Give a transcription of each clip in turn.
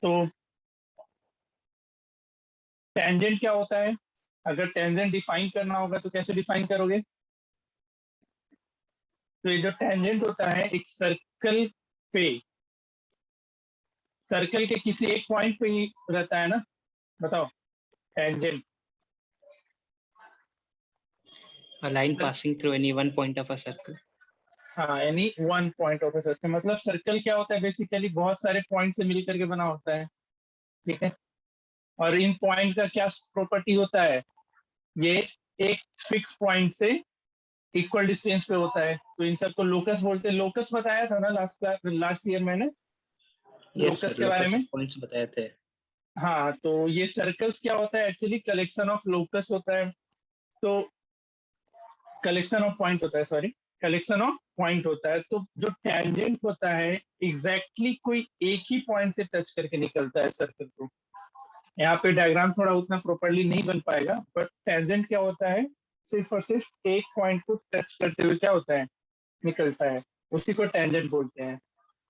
तो टेंजेंट क्या होता है? अगर टेंजेंट डिफाइन करना होगा तो कैसे डिफाइन करोगे? तो ये जो टेंजेंट होता है एक सर्कल पे, सर्कल के किसी एक पॉइंट पे ही रहता है ना। बताओ tangent. A line passing through any one point of a circle. हाँ, any one point of a circle. मतलब सर्कल क्या होता है? बेसिकली बहुत सारे पॉइंट से मिलकर के बना होता है, ठीक है। और इन पॉइंट का क्या प्रॉपर्टी होता है? ये एक फिक्स पॉइंट से इक्वल डिस्टेंस पे होता है, तो इन सबको लोकस बोलते हैं। लोकस बताया था ना लास्ट ईयर मैंने Yes sir, लोकस के बारे locus में। of points बताए थे. हाँ, तो ये सर्कल्स क्या होता है? एक्चुअली कलेक्शन ऑफ लोकस होता है। तो कलेक्शन ऑफ पॉइंट होता है, सॉरी, कलेक्शन ऑफ पॉइंट होता है। तो जो टेंजेंट होता है एग्जैक्टली कोई एक ही पॉइंट से टच करके निकलता है सर्कल को। यहाँ पे डायग्राम थोड़ा उतना प्रॉपरली नहीं बन पाएगा, बट टेंजेंट क्या होता है? सिर्फ और सिर्फ एक पॉइंट को टच करते हुए क्या होता है? निकलता है। उसी को टेंजेंट बोलते हैं।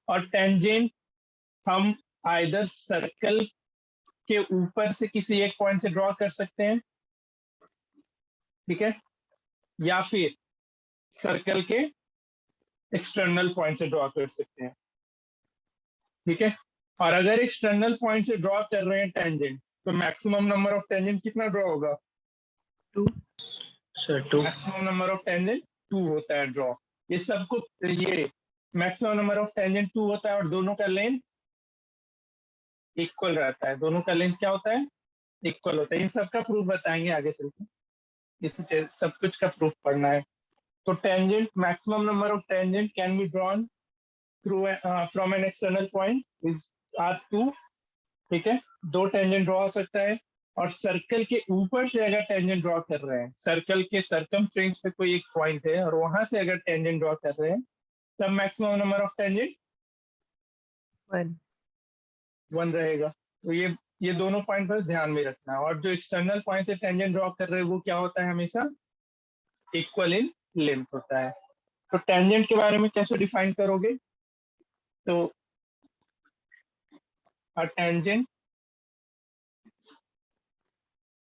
और टेंजेंट हम आइदर सर्कल के ऊपर से किसी एक पॉइंट से ड्रॉ कर सकते हैं, ठीक है, या फिर सर्कल के एक्सटर्नल पॉइंट से ड्रॉ कर सकते हैं, ठीक है। और अगर एक्सटर्नल पॉइंट से ड्रॉ कर रहे हैं टेंजेंट, तो मैक्सिमम नंबर ऑफ टेंजेंट कितना ड्रॉ होगा? 2. Sir 2. Maximum number of tangent 2 होता है ड्रॉ। ये सबको, ये मैक्सिमम नंबर ऑफ टेंजेंट 2 होता है और दोनों का लेंथ इक्वल रहता है। दोनों का लेंथ क्या होता है? इक्वल होता है। इन सब का प्रूफ बताएंगे आगे चलकर, इस सब कुछ का प्रूफ पढ़ना है। तो tangent, maximum number of tangent can be drawn through from an external point is are 2, ठीक है। 2 टेंजेंट ड्रॉ हो सकता है। और सर्कल के ऊपर से अगर टेंजेंट ड्रॉ कर रहे हैं, सर्कल के सरकमफ्रेंस पे कोई एक पॉइंट है और वहां से अगर टेंजेंट ड्रॉ कर रहे हैं, तब मैक्सिमम नंबर ऑफ टेंजेंट 1 रहेगा। तो ये दोनों पॉइंट बस ध्यान में रखना है। और जो एक्सटर्नल पॉइंट से टेंजेंट ड्रॉ कर रहे हैं वो क्या होता है? हमेशा इक्वल इन लेंथ होता है। तो टेंजेंट के बारे में कैसे डिफाइन करोगे? तो a tangent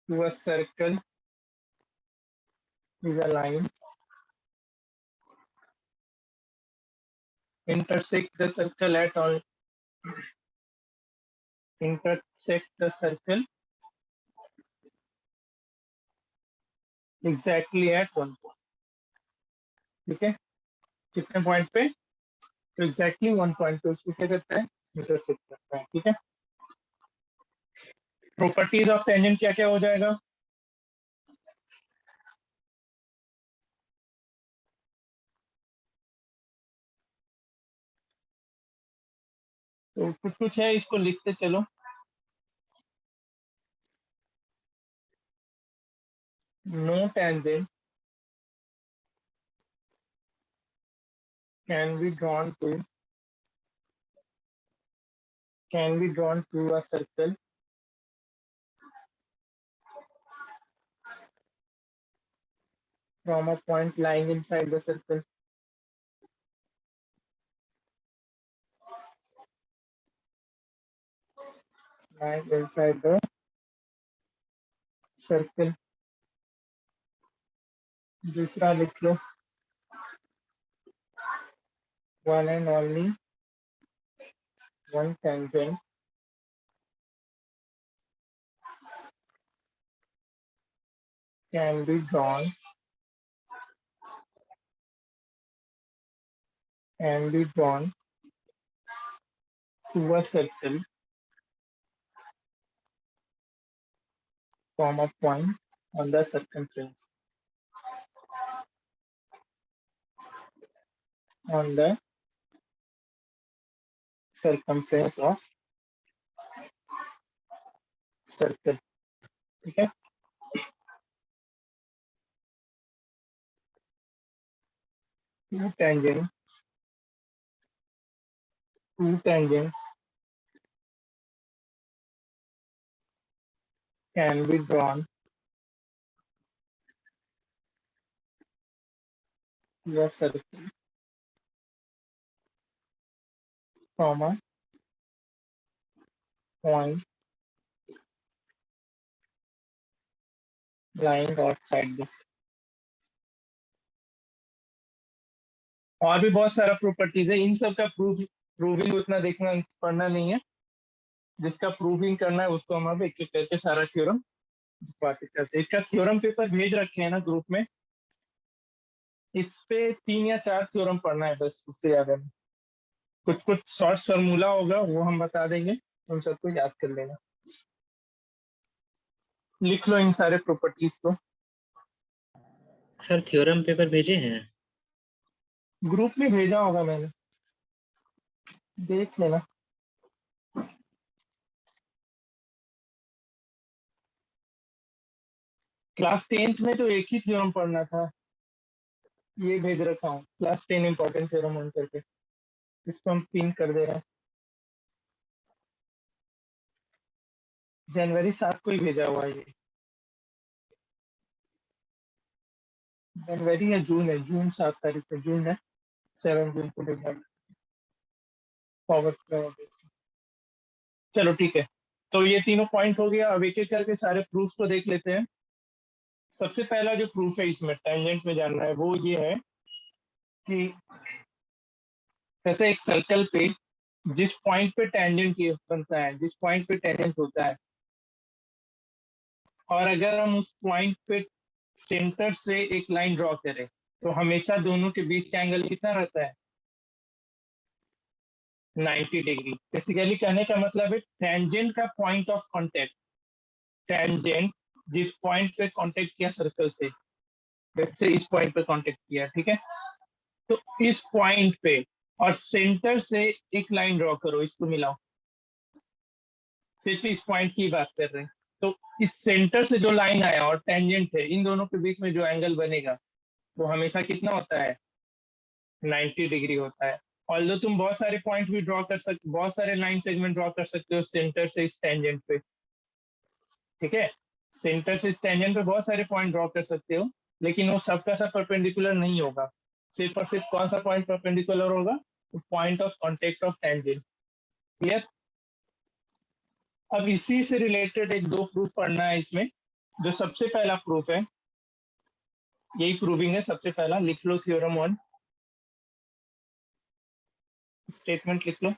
to a circle is a line intersect the circle at all, intersect the circle exactly at one point, ठीक है। कितने पॉइंट पे? तो एग्जैक्टली वन पॉइंट पे उसको क्या करता है? इंटरसेक्ट करता है, ठीक है। प्रॉपर्टीज ऑफ टेंजेंट क्या क्या हो जाएगा? तो कुछ कुछ है, इसको लिखते चलो। No tangent can be drawn to a circle from a point lying inside the circle. Lying inside the circle. दूसरा लिख लो, one and only one tangent can be drawn to a circle from a point on the circumference of circle, ठीक है। Two tangents can be drawn to a circle from a point lying outside this। और भी बहुत सारा properties है, इन सब का proving उतना देखना पढ़ना नहीं है, जिसका प्रूविंग करना है उसको हम अब एक एक करके सारा थ्योरम बात करते हैं। इसका थ्योरम पेपर भेज रखे हैं ना ग्रुप में, इस पे 3 या 4 थ्योरम पढ़ना है बस, उससे ज्यादा नहीं। कुछ कुछ शॉर्ट फॉर्मूला होगा वो हम बता देंगे, उन सबको याद कर लेना। लिख लो इन सारे प्रॉपर्टीज को। सर थ्योरम पेपर भेजे हैं? ग्रुप में भेजा होगा मैंने, देख लेना। क्लास 10th में तो एक ही थ्योरम पढ़ना था, ये भेज रखा हूँ, क्लास 10 इंपॉर्टेंट थ्योरम ऑन करके, इसको हम पिन कर दे रहे हैं। जनवरी 7 को ही भेजा हुआ है ये, जनवरी या जून है, जून 7 तारीख को, जून है, 7 जून को भेजा। फॉरवर्ड। चलो ठीक है, तो ये तीनों पॉइंट हो गया। अब एक एक करके सारे प्रूफ को देख लेते हैं। सबसे पहला जो प्रूफ है इसमें टेंजेंट में जानना है वो ये है कि जैसे एक सर्कल पे जिस पॉइंट पे टेंजेंट बनता है, जिस पॉइंट पे टेंजेंट होता है, और अगर हम उस पॉइंट पे सेंटर से एक लाइन ड्रॉ करें तो हमेशा दोनों के बीच का एंगल कितना रहता है? 90 डिग्री। बेसिकली कहने का मतलब है टेंजेंट का पॉइंट ऑफ कांटेक्ट, टेंजेंट जिस पॉइंट पे कांटेक्ट किया सर्कल से, जैसे इस पॉइंट पे कांटेक्ट किया, ठीक है, तो इस पॉइंट पे और सेंटर से एक लाइन ड्रॉ करो, इसको मिलाओ, सिर्फ इस पॉइंट की बात कर रहे हैं। तो इस सेंटर से जो लाइन आया और टेंजेंट है, इन दोनों के बीच में जो एंगल बनेगा वो हमेशा कितना होता है? 90 डिग्री होता है। ऑल्दो तुम बहुत सारे पॉइंट भी ड्रॉ कर सकते, बहुत सारे लाइन सेगमेंट ड्रॉ कर सकते हो सेंटर से इस टेंजेंट पे, ठीक है, सेंटर से इस टेंजेंट पे बहुत सारे पॉइंट ड्रॉ कर सकते हो, लेकिन वो सबका सब परपेंडिकुलर नहीं होगा। सिर्फ और सिर्फ कौन सा पॉइंट परपेंडिकुलर होगा? Point of contact of tangent. Clear? अब इसी से रिलेटेड एक दो प्रूफ पढ़ना है इसमें। जो सबसे पहला प्रूफ है, यही प्रूविंग है सबसे पहला, लिख लो थ्योरम 1, स्टेटमेंट लिख लो।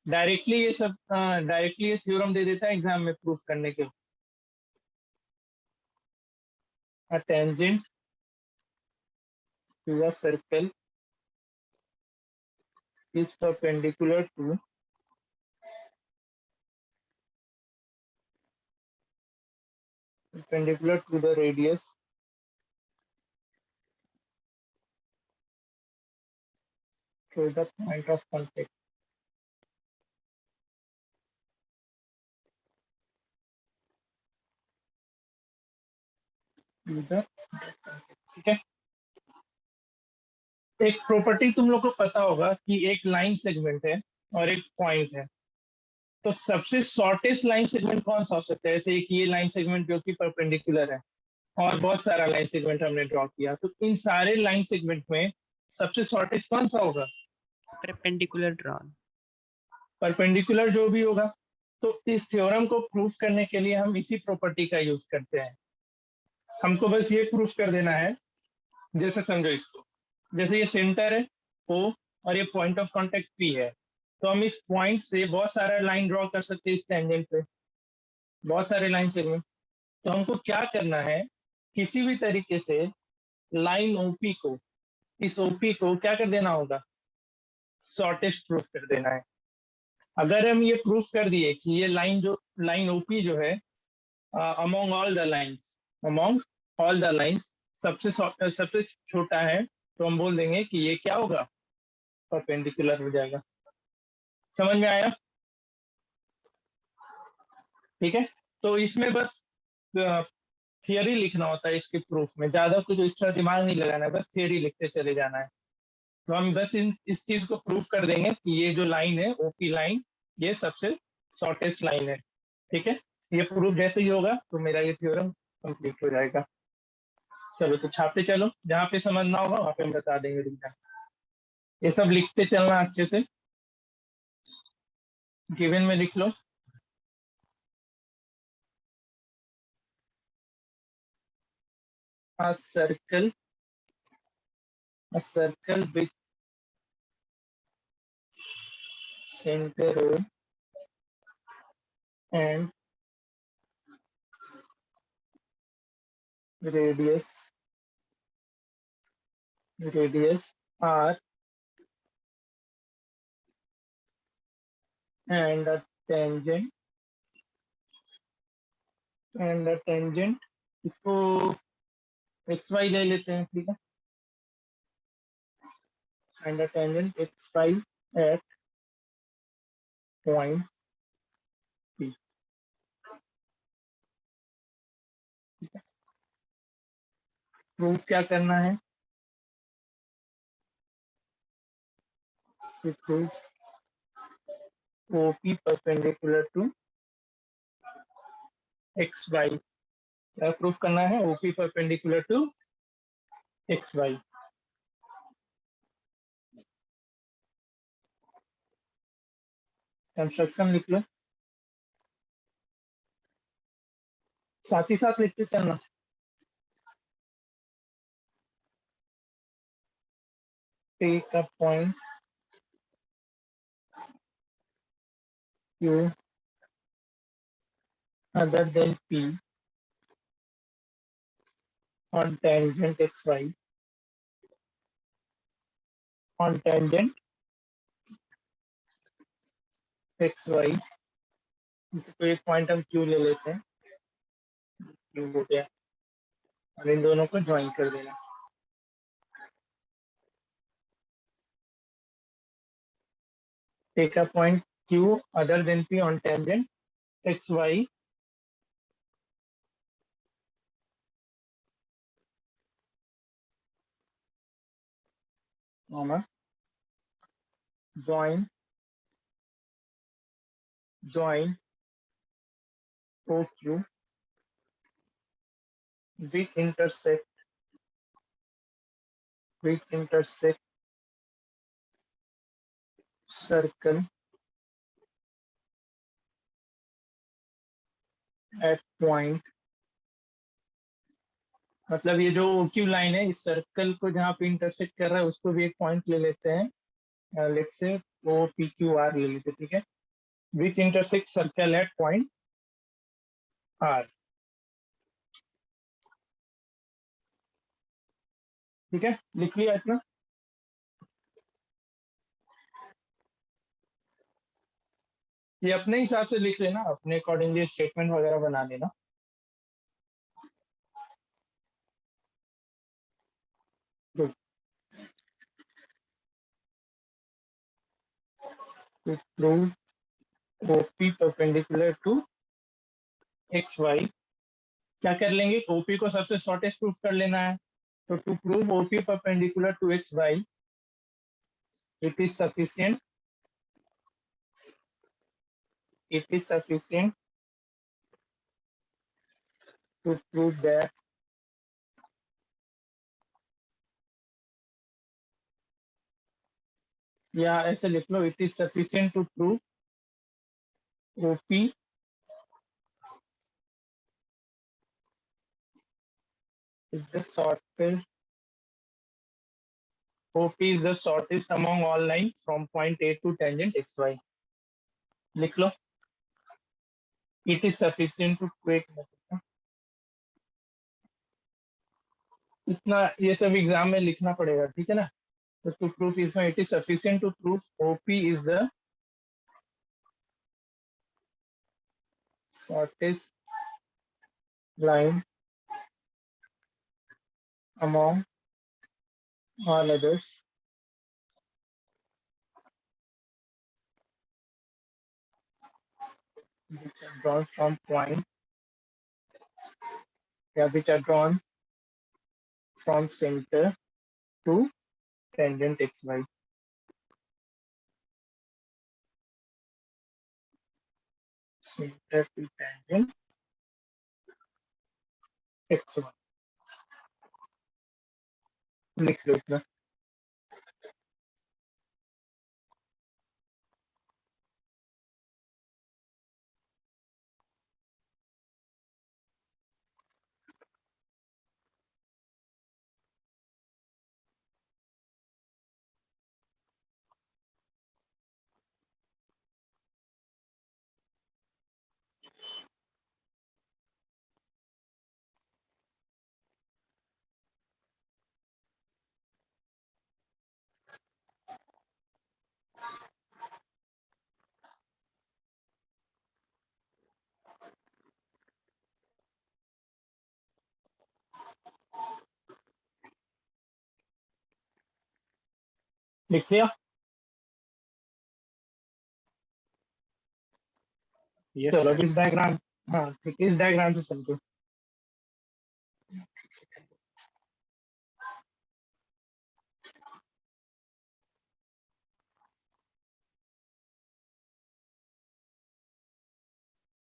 डायरेक्टली ये सब डायरेक्टली ये थ्योरम दे देता है एग्जाम में प्रूफ करने के। A tangent to a circle is perpendicular to the radius to the point of contact। ठीक है, एक प्रॉपर्टी तुम लोग को पता होगा कि एक लाइन सेगमेंट है और एक पॉइंट है, तो सबसे शॉर्टेस्ट लाइन सेगमेंट कौन सा हो सकता है? जैसे एक ये लाइन सेगमेंट जो कि परपेंडिकुलर है और बहुत सारा लाइन सेगमेंट हमने ड्रॉ किया, तो इन सारे लाइन सेगमेंट में सबसे शॉर्टेस्ट कौन सा होगा? Perpendicular drawn. परपेंडिकुलर जो भी होगा। तो इस थ्योरम को प्रूफ करने के लिए हम इसी प्रॉपर्टी का यूज करते हैं। हमको बस ये प्रूफ कर देना है, जैसे समझो इसको, जैसे ये सेंटर है O और ये पॉइंट ऑफ कांटेक्ट P है, तो हम इस पॉइंट से बहुत सारा लाइन ड्रॉ कर सकते हैं इस टेंजेंट पे, बहुत सारे लाइन सेगमेंट। तो हमको क्या करना है, किसी भी तरीके से लाइन OP को, इस OP को क्या कर देना होगा? शॉर्टेस्ट प्रूफ कर देना है। अगर हम ये प्रूफ कर दिए कि ये लाइन OP जो है अमोंग ऑल द लाइंस सबसे छोटा है, तो हम बोल देंगे कि ये क्या होगा? परपेंडिकुलर हो जाएगा। समझ में आया? ठीक है, तो इसमें बस थियरी लिखना होता है इसके प्रूफ में, ज्यादा कुछ एक्स्ट्रा दिमाग नहीं लगाना है, बस थियरी लिखते चले जाना है। तो हम बस इस चीज को प्रूफ कर देंगे कि ये जो लाइन है OP लाइन, ये सबसे शॉर्टेस्ट लाइन है। ठीक है, ये प्रूफ जैसे ही होगा तो मेरा ये थ्योरम कंप्लीट हो जाएगा। चलो तो छापते चलो, जहाँ पे समझना होगा वहां पे हम बता देंगे, रुक जाना। ये सब लिखते चलना अच्छे से, गिवन में लिख लो। a circle a circle with center O and radius r and a tangent इसको एक्स वाई ले लेते हैं, ठीक है, and a tangent X Y at point P। Proof क्या करना है, proof OP perpendicular to X Y. क्या प्रूफ करना है, OP perpendicular to X Y. Construction लिख लो, साथ ही साथ लिखते चलना। Take a point Q other than P on tangent xy, on tangent xy। इसे कोई एक पॉइंट हम Q ले लेते हैं, Q हो गया, और इन दोनों को ज्वाइन कर देना। Take a point Q other than P on tangent xy comma join OQ which intersect circle at point। मतलब ये जो OQ लाइन है, इस सर्कल को जहाँ पे इंटरसेक्ट कर रहा है उसको भी एक पॉइंट ले लेते हैं, लेट से OPQR ले लेते हैं, ठीक है, which intersect circle at point R। ठीक है, लिख लिया इतना। ये अपने हिसाब से लिख लेना, अपने अकॉर्डिंगली स्टेटमेंट वगैरह बना लेना। Good. To prove OP perpendicular to XY, क्या कर लेंगे, OP को सबसे शॉर्टेस्ट प्रूफ कर लेना है। तो to prove OP perpendicular to XY, it is sufficient to prove that या ऐसे लिख लो, it is sufficient to prove OP is the shortest among all lines from point A to tangent XY। लिख लो, it is sufficient to prove, इतना ये सब exam में लिखना पड़ेगा, ठीक है ना। तो टू प्रूफ इसमें it is sufficient to proof OP is the shortest line among all others which are drawn from point which are drawn from center to tangent xy। center to tangent xy। लिख लो इतना। लिख लिया? Yes, चलो sir. अब इस diagram, हाँ ठीक है, इस डायग्राम से समझो।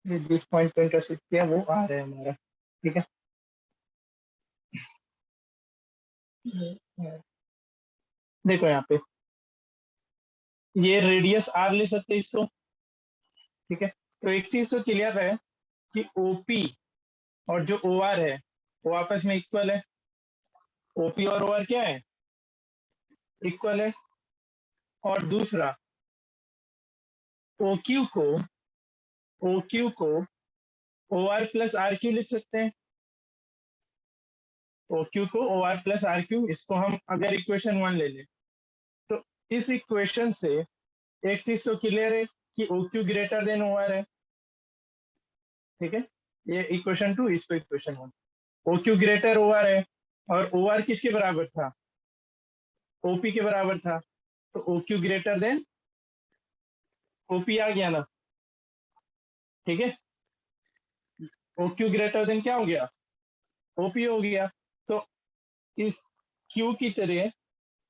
ये जिस पॉइंट पे इंटरसेक्ट किया वो आ रहा है हमारा, ठीक है। देखो यहाँ पे ये रेडियस आर ले सकते हैं इसको, ठीक है। तो एक चीज तो क्लियर है कि ओपी और जो ओ आर है वो आपस में इक्वल है। ओपी और ओ आर क्या है? इक्वल है। और दूसरा ओक्यू को O R plus R Q लिख सकते हैं। ओक्यू को O R plus R Q, इसको हम अगर इक्वेशन 1 ले लें तो इस इक्वेशन से एक चीज तो क्लियर है कि O Q greater than O R है, ठीक है। ये इक्वेशन 2, इसको equation 1। O Q greater O R है, और ओ आर किसके बराबर था? ओपी के बराबर था। तो O Q greater than OP आ गया ना, ठीक है। ओ क्यू ग्रेटर देन क्या हो गया? ओपी हो गया। तो इस क्यू की तरह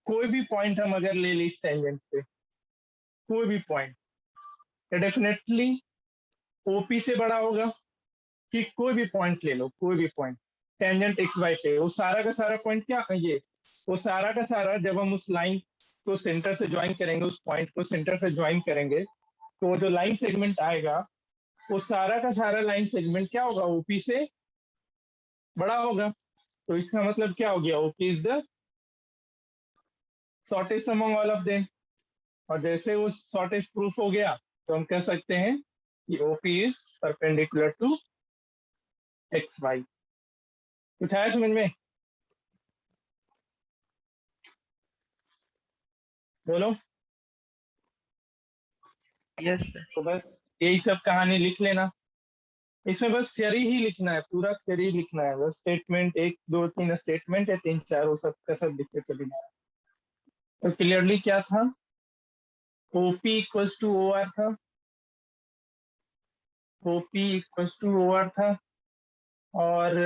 कोई भी पॉइंट हम अगर ले ली इस टेंजेंट पे, कोई भी पॉइंट, डेफिनेटली ओपी से बड़ा होगा। कि कोई भी पॉइंट ले लो, कोई भी पॉइंट टेंजेंट एक्स वाई पे, वो सारा का सारा पॉइंट क्या ये, वो सारा का सारा जब हम उस लाइन को सेंटर से ज्वाइन करेंगे, उस पॉइंट को सेंटर से ज्वाइन करेंगे, तो वो जो लाइन सेगमेंट आएगा वो सारा का सारा लाइन सेगमेंट क्या होगा? ओपी से बड़ा होगा। तो इसका मतलब क्या हो गया? OP is the shortest among all of them. और जैसे वो शॉर्टेस्ट प्रूफ हो गया तो हम कह सकते हैं कि OP is perpendicular to X Y. कुछ आया समझ में? बोलो। Yes, sir. तो बस यही सब कहानी लिख लेना। इसमें बस थ्योरी ही लिखना है, पूरा थ्योरी लिखना है। बस स्टेटमेंट, एक दो तीन स्टेटमेंट है, तीन चार, वो सब का सब लिख के चले जाना। तो क्लियरली क्या था? OP equals to O R था, OP equals to O R था, और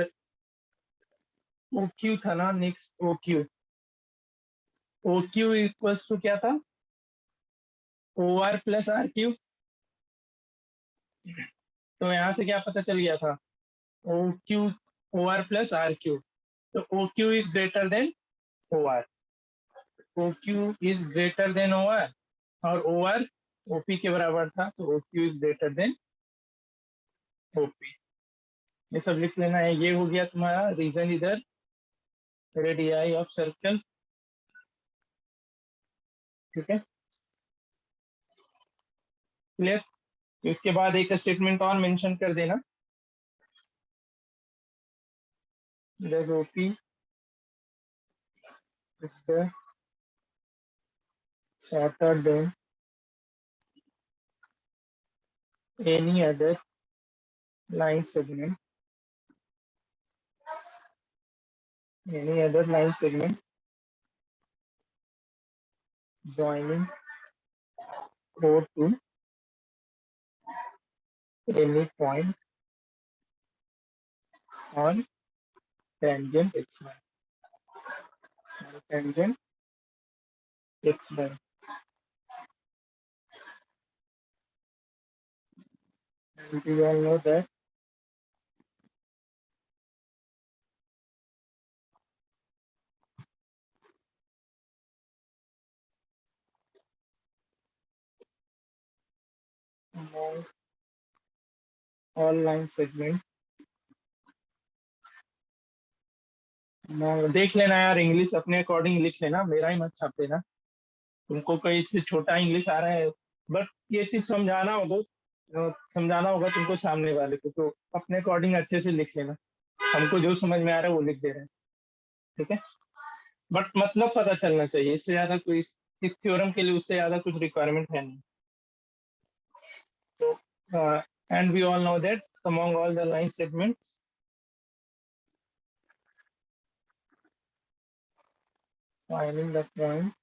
ओ क्यू था ना next, O Q, O Q equals to क्या था? O R plus R Q. तो यहाँ से क्या पता चल गया था? O Q, O R plus R Q. तो O Q is greater than O R, O Q is greater than O R, और ओ आर ओपी के बराबर था, तो O Q is greater than OP. ये सब लिख लेना है। ये हो गया तुम्हारा रीजन इधर, रेडियाई ऑफ सर्कल, ठीक है, क्लियर। इसके बाद एक स्टेटमेंट और मेंशन कर देना, does OP is the shorter than any other line segment, any other line segment joining O to any point on tangent xy, on tangent xy. And we all know that among all line segment, देख लेना यार, English अपने according लिख लेना, मेरा ही मत छाप देना। तुमको कहीं से छोटा इंग्लिश आ रहा है, बट ये चीज समझाना होगा तुमको सामने वाले को, तो अपने अकॉर्डिंग अच्छे से लिख लेना। हमको जो समझ में आ रहा है वो लिख दे रहे हैं, ठीक है। बट मतलब पता चलना चाहिए, इससे ज्यादा कोई इस थ्योरम के लिए उससे ज्यादा कुछ रिक्वायरमेंट है नहीं। तो and we all know that among all the line segments, finding the point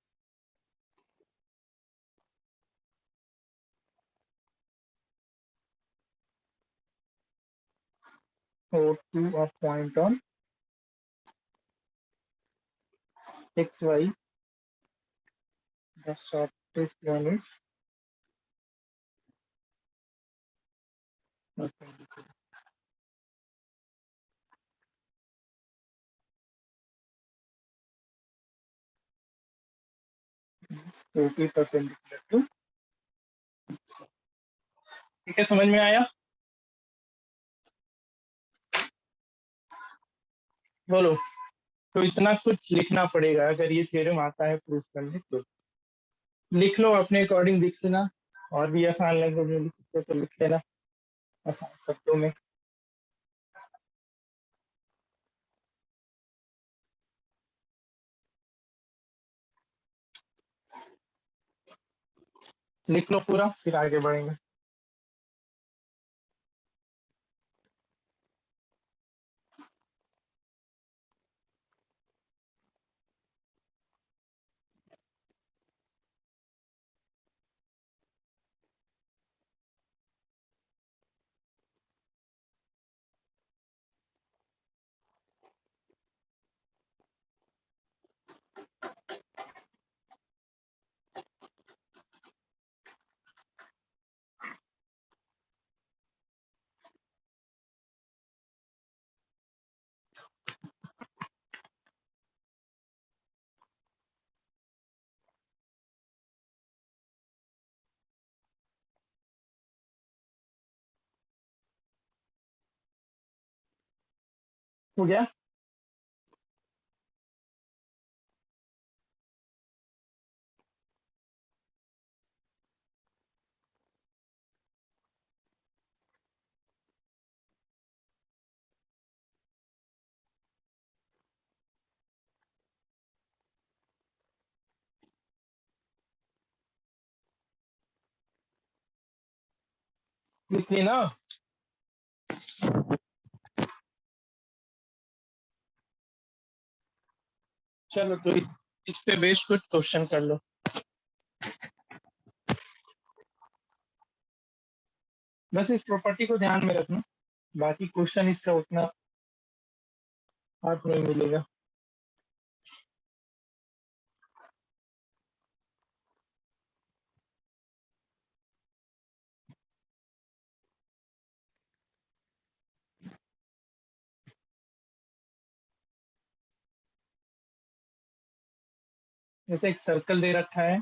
or to a point on xy, the shortest one is perpendicular. OP perpendicular to, ठीक है, समझ में आया? बोलो। तो इतना कुछ लिखना पड़ेगा अगर ये थ्योरम आता है प्रूफ करने, तो लिख लो अपने अकॉर्डिंग, लिख लेना। और भी आसान लैंग्वेज में लिख सकते हो तो लिख लेना, आसान शब्दों में। लिख लो पूरा, फिर आगे बढ़ेंगे। हो गया? लिख लेना। चलो तो इस पे बेस्ड कुछ क्वेश्चन कर लो। बस इस प्रॉपर्टी को ध्यान में रखना, बाकी क्वेश्चन इसका उतना हाथ नहीं मिलेगा। जैसे एक सर्कल दे रखा है,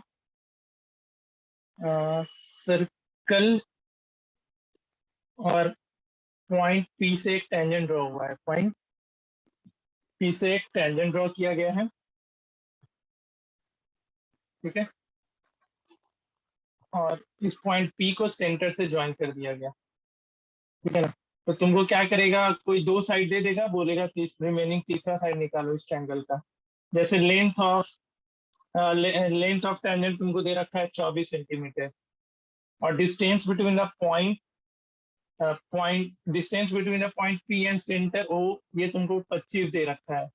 सर्कल और पॉइंट पी से एक टेंजेंट ड्रॉ हुआ है, पॉइंट पी से एक टेंजेंट ड्रॉ किया गया है, ठीक है। और इस पॉइंट पी को सेंटर से ज्वाइन कर दिया गया, ठीक है ना। तो तुमको क्या करेगा, कोई दो साइड दे देगा, बोलेगा रिमेनिंग तीसरा साइड निकालो इस ट्रायंगल का। जैसे लेंथ ऑफ टेंजेंट तुमको दे रखा है 24 सेंटीमीटर, और distance between the distance between the point P and centre O, ये तुमको 25 दे रखा है,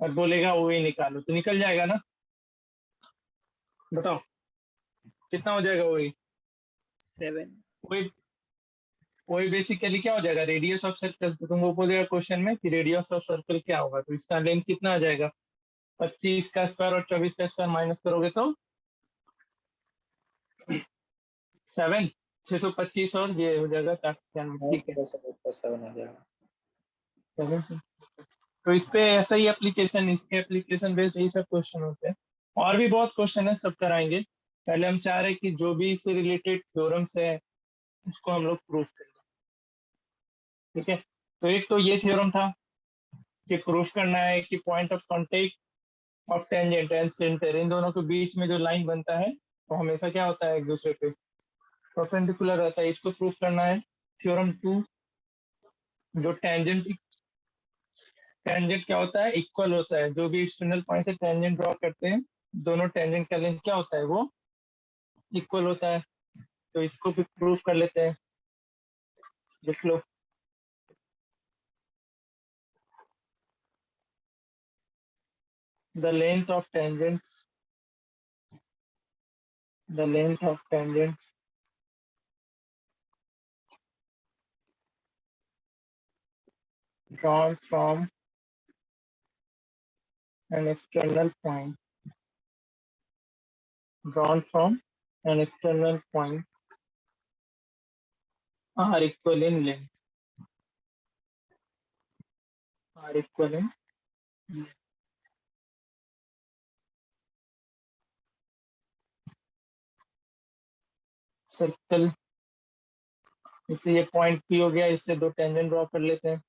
और बोलेगा ओ ए निकालो, तो निकल जाएगा ना। बताओ कितना हो जाएगा ओ ए? 7. वही बेसिकली क्या हो जाएगा, रेडियस ऑफ सर्कल। तो तुमको बोलेगा क्वेश्चन में कि रेडियस ऑफ सर्कल क्या होगा, तो इसका लेंथ कितना आ जाएगा, 25 का स्क्वायर और 24 का स्क्वायर माइनस करोगे तो 7, 625, और ये हो जाएगा 496, ठीक है। 7 से। तो इस पे ऐसा ही एप्लीकेशन, इसके एप्लीकेशन बेस्ड यही सब क्वेश्चन होते हैं। और भी बहुत क्वेश्चन है, सब कराएंगे। पहले हम चाह रहे हैं कि जो भी इससे रिलेटेड थ्योरम्स है उसको हम लोग प्रूफ करेंगे। ठीक है, तो एक तो ये थ्योरम था कि प्रूफ करना है कि point of contact of tangent and centre, इन दोनों के बीच में जो लाइन बनता है वो हमेशा क्या होता है, एक दूसरे पे परपेंडिकुलर रहता है। इसको प्रूफ करना है। थ्योरम 2, जो टेंजेंट क्या होता है, इक्वल होता है। जो भी एक्सटर्नल पॉइंट से टेंजेंट ड्रॉ करते हैं, दोनों टेंजेंट का लेंथ क्या होता है, वो इक्वल होता है। तो इसको भी प्रूफ कर लेते हैं, लिख लो। the length of tangents drawn from an external point are equal in length. Circle, इससे ये पॉइंट पी हो गया, इससे दो टेंजेंट ड्रॉ कर लेते हैं।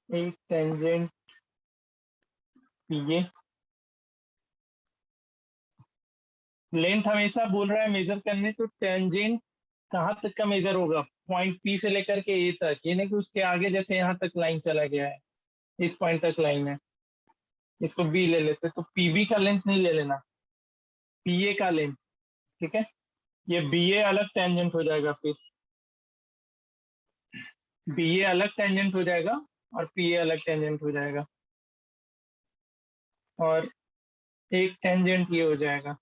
एक टेंजेंट ये लेंथ हमेशा बोल रहा है मेजर करने, तो टेंजेंट कहाँ तक का मेजर होगा, पॉइंट पी से लेकर के ए तक, ये नहीं कि उसके आगे, जैसे यहाँ तक लाइन चला गया है, इस पॉइंट तक लाइन है, इसको बी ले लेते, तो पीबी का लेंथ नहीं ले लेना, पीए का लेंथ। ठीक है, ये बीए अलग टेंजेंट हो जाएगा, फिर बीए अलग टेंजेंट हो जाएगा और पीए अलग टेंजेंट हो जाएगा, और एक टेंजेंट ये हो जाएगा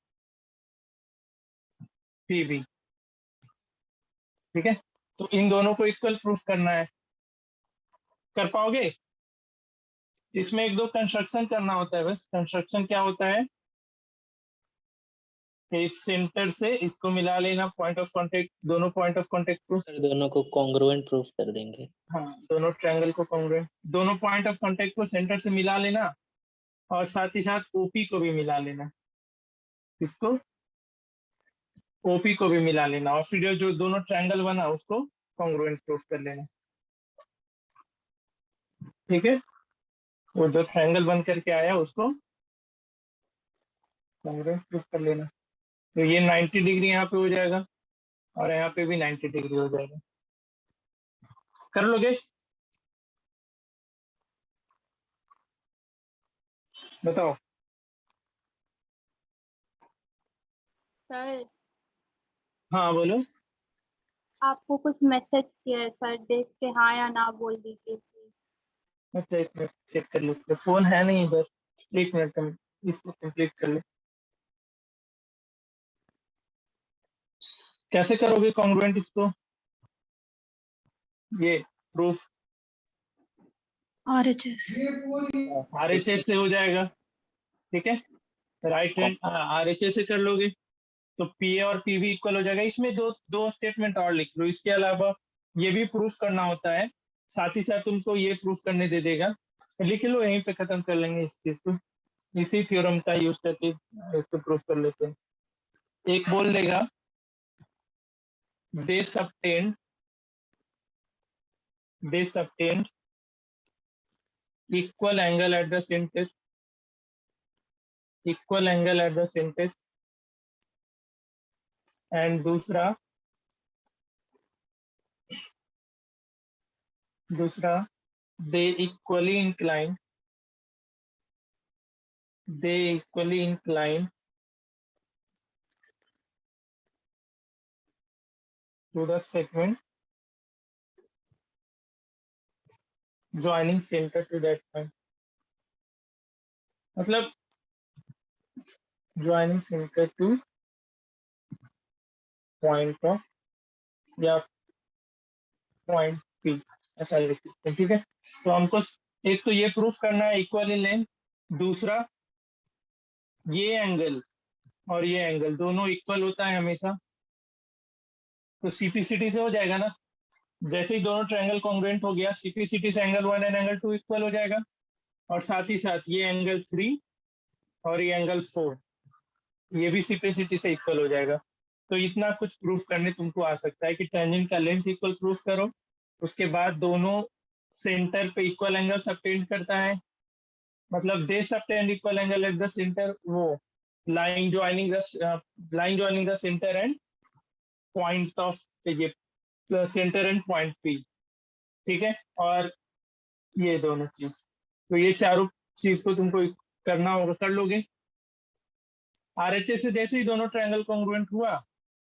पीबी। ठीक है, तो इन दोनों को इक्वल प्रूफ करना है। कर पाओगे? इसमें एक दो कंस्ट्रक्शन करना होता है बस। कंस्ट्रक्शन क्या होता है, इस सेंटर से इसको मिला लेना, पॉइंट ऑफ कांटेक्ट, दोनों पॉइंट ऑफ कांटेक्ट को, सर दोनों को कॉन्ग्रुएंट प्रूफ कर देंगे। हाँ दोनों ट्रायंगल को कॉन्ग्रुएंट, दोनों पॉइंट ऑफ कांटेक्ट को सेंटर से मिला लेना, और साथ ही साथ ओपी को भी मिला लेना, इसको ओपी को भी मिला लेना, और फिर जो दोनों ट्रायंगल बना उसको कॉन्ग्रुएंट प्रूफ कर लेना। ठीक है, वो जो ट्रायंगल बन करके आया उसको कॉन्ग्रुएंट प्रूफ कर लेना। तो ये 90 डिग्री यहाँ पे हो जाएगा, और यहाँ पे भी 90 डिग्री हो जाएगा। कर लोगे? बताओ। सर हाँ बोलो। आपको कुछ मैसेज किया है सर, देख के हाँ या ना बोल दीजिए प्लीज। अच्छा एक मिनट चेक कर लो, फोन है नहीं इधर, एक मिनट हम इसको कंप्लीट कर ले। कैसे करोगे कॉन्ग्रुएंट इसको, ये प्रूफ? आरएचएस से हो जाएगा। ठीक है, राइट हैंड आरएचएस से कर लोगे तो पीए और पीवी इक्वल हो जाएगा। इसमें दो दो स्टेटमेंट और लिख लो, इसके अलावा ये भी प्रूफ करना होता है, साथ ही साथ तुमको ये प्रूफ करने दे देगा। लिख लो, यहीं पे खत्म कर लेंगे इस चीज को, इसी थ्योरम का यूज करके इसको प्रूफ कर लेते हैं। एक बोल देगा they subtend equal angle at the center, and दूसरा they equally incline to the segment joining center to that point, मतलब joining center to point of या पॉइंट पी, ऐसा लिख सकते हैं। ठीक है, तो हमको एक तो ये प्रूफ करना है इक्वल इन लेंथ, दूसरा ये एंगल और ये एंगल दोनों इक्वल होता है हमेशा, तो सीपीसीटी से हो जाएगा ना। जैसे ही दोनों ट्रायंगल कॉन्ग्रुएंट हो गया, सीपीसीटी से एंगल 1 एंड एंगल 2 इक्वल हो जाएगा, और साथ ही साथ ये एंगल 3 और ये एंगल 4 ये भी सीपीसीटी से इक्वल हो जाएगा। तो इतना कुछ प्रूफ करने तुमको आ सकता है कि टेंजेंट का लेंथ इक्वल प्रूफ करो, उसके बाद दोनों सेंटर पे इक्वल एंगल सबटेंड करता है, मतलब they subtend equal angle at the centre, वो line joining the centre and point of ये सेंटर एंड पॉइंट पी, ठीक है। और ये दोनों चीज, तो ये चारों चीज को तुमको करना होगा, कर लोगे। आरएचएस से जैसे ही दोनों ट्रायंगल कॉन्ग्रुएंट हुआ,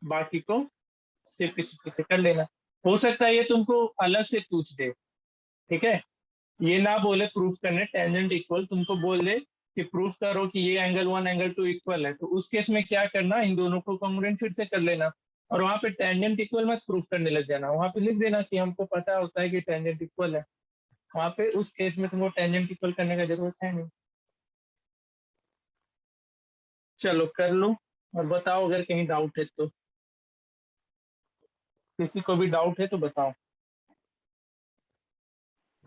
बाकी को सिर्फ किसी से कर लेना। हो सकता है ये तुमको अलग से पूछ दे, ठीक है, ये ना बोले प्रूफ करने टेंजेंट इक्वल, तुमको बोल दे कि प्रूफ करो कि ये एंगल 1 एंगल 2 इक्वल है, तो उस केस में क्या करना, इन दोनों को कॉन्ग्रुएंट फिर से कर लेना, और वहां पे टेंजेंट इक्वल मत प्रूफ करने लग जाना, वहां पे लिख देना कि हमको पता होता है कि टेंजेंट इक्वल है, वहां पे उस केस में तुमको टेंजेंट इक्वल करने का जरूरत है नहीं। चलो कर लो और बताओ अगर कहीं डाउट है तो, किसी को भी डाउट है तो बताओ।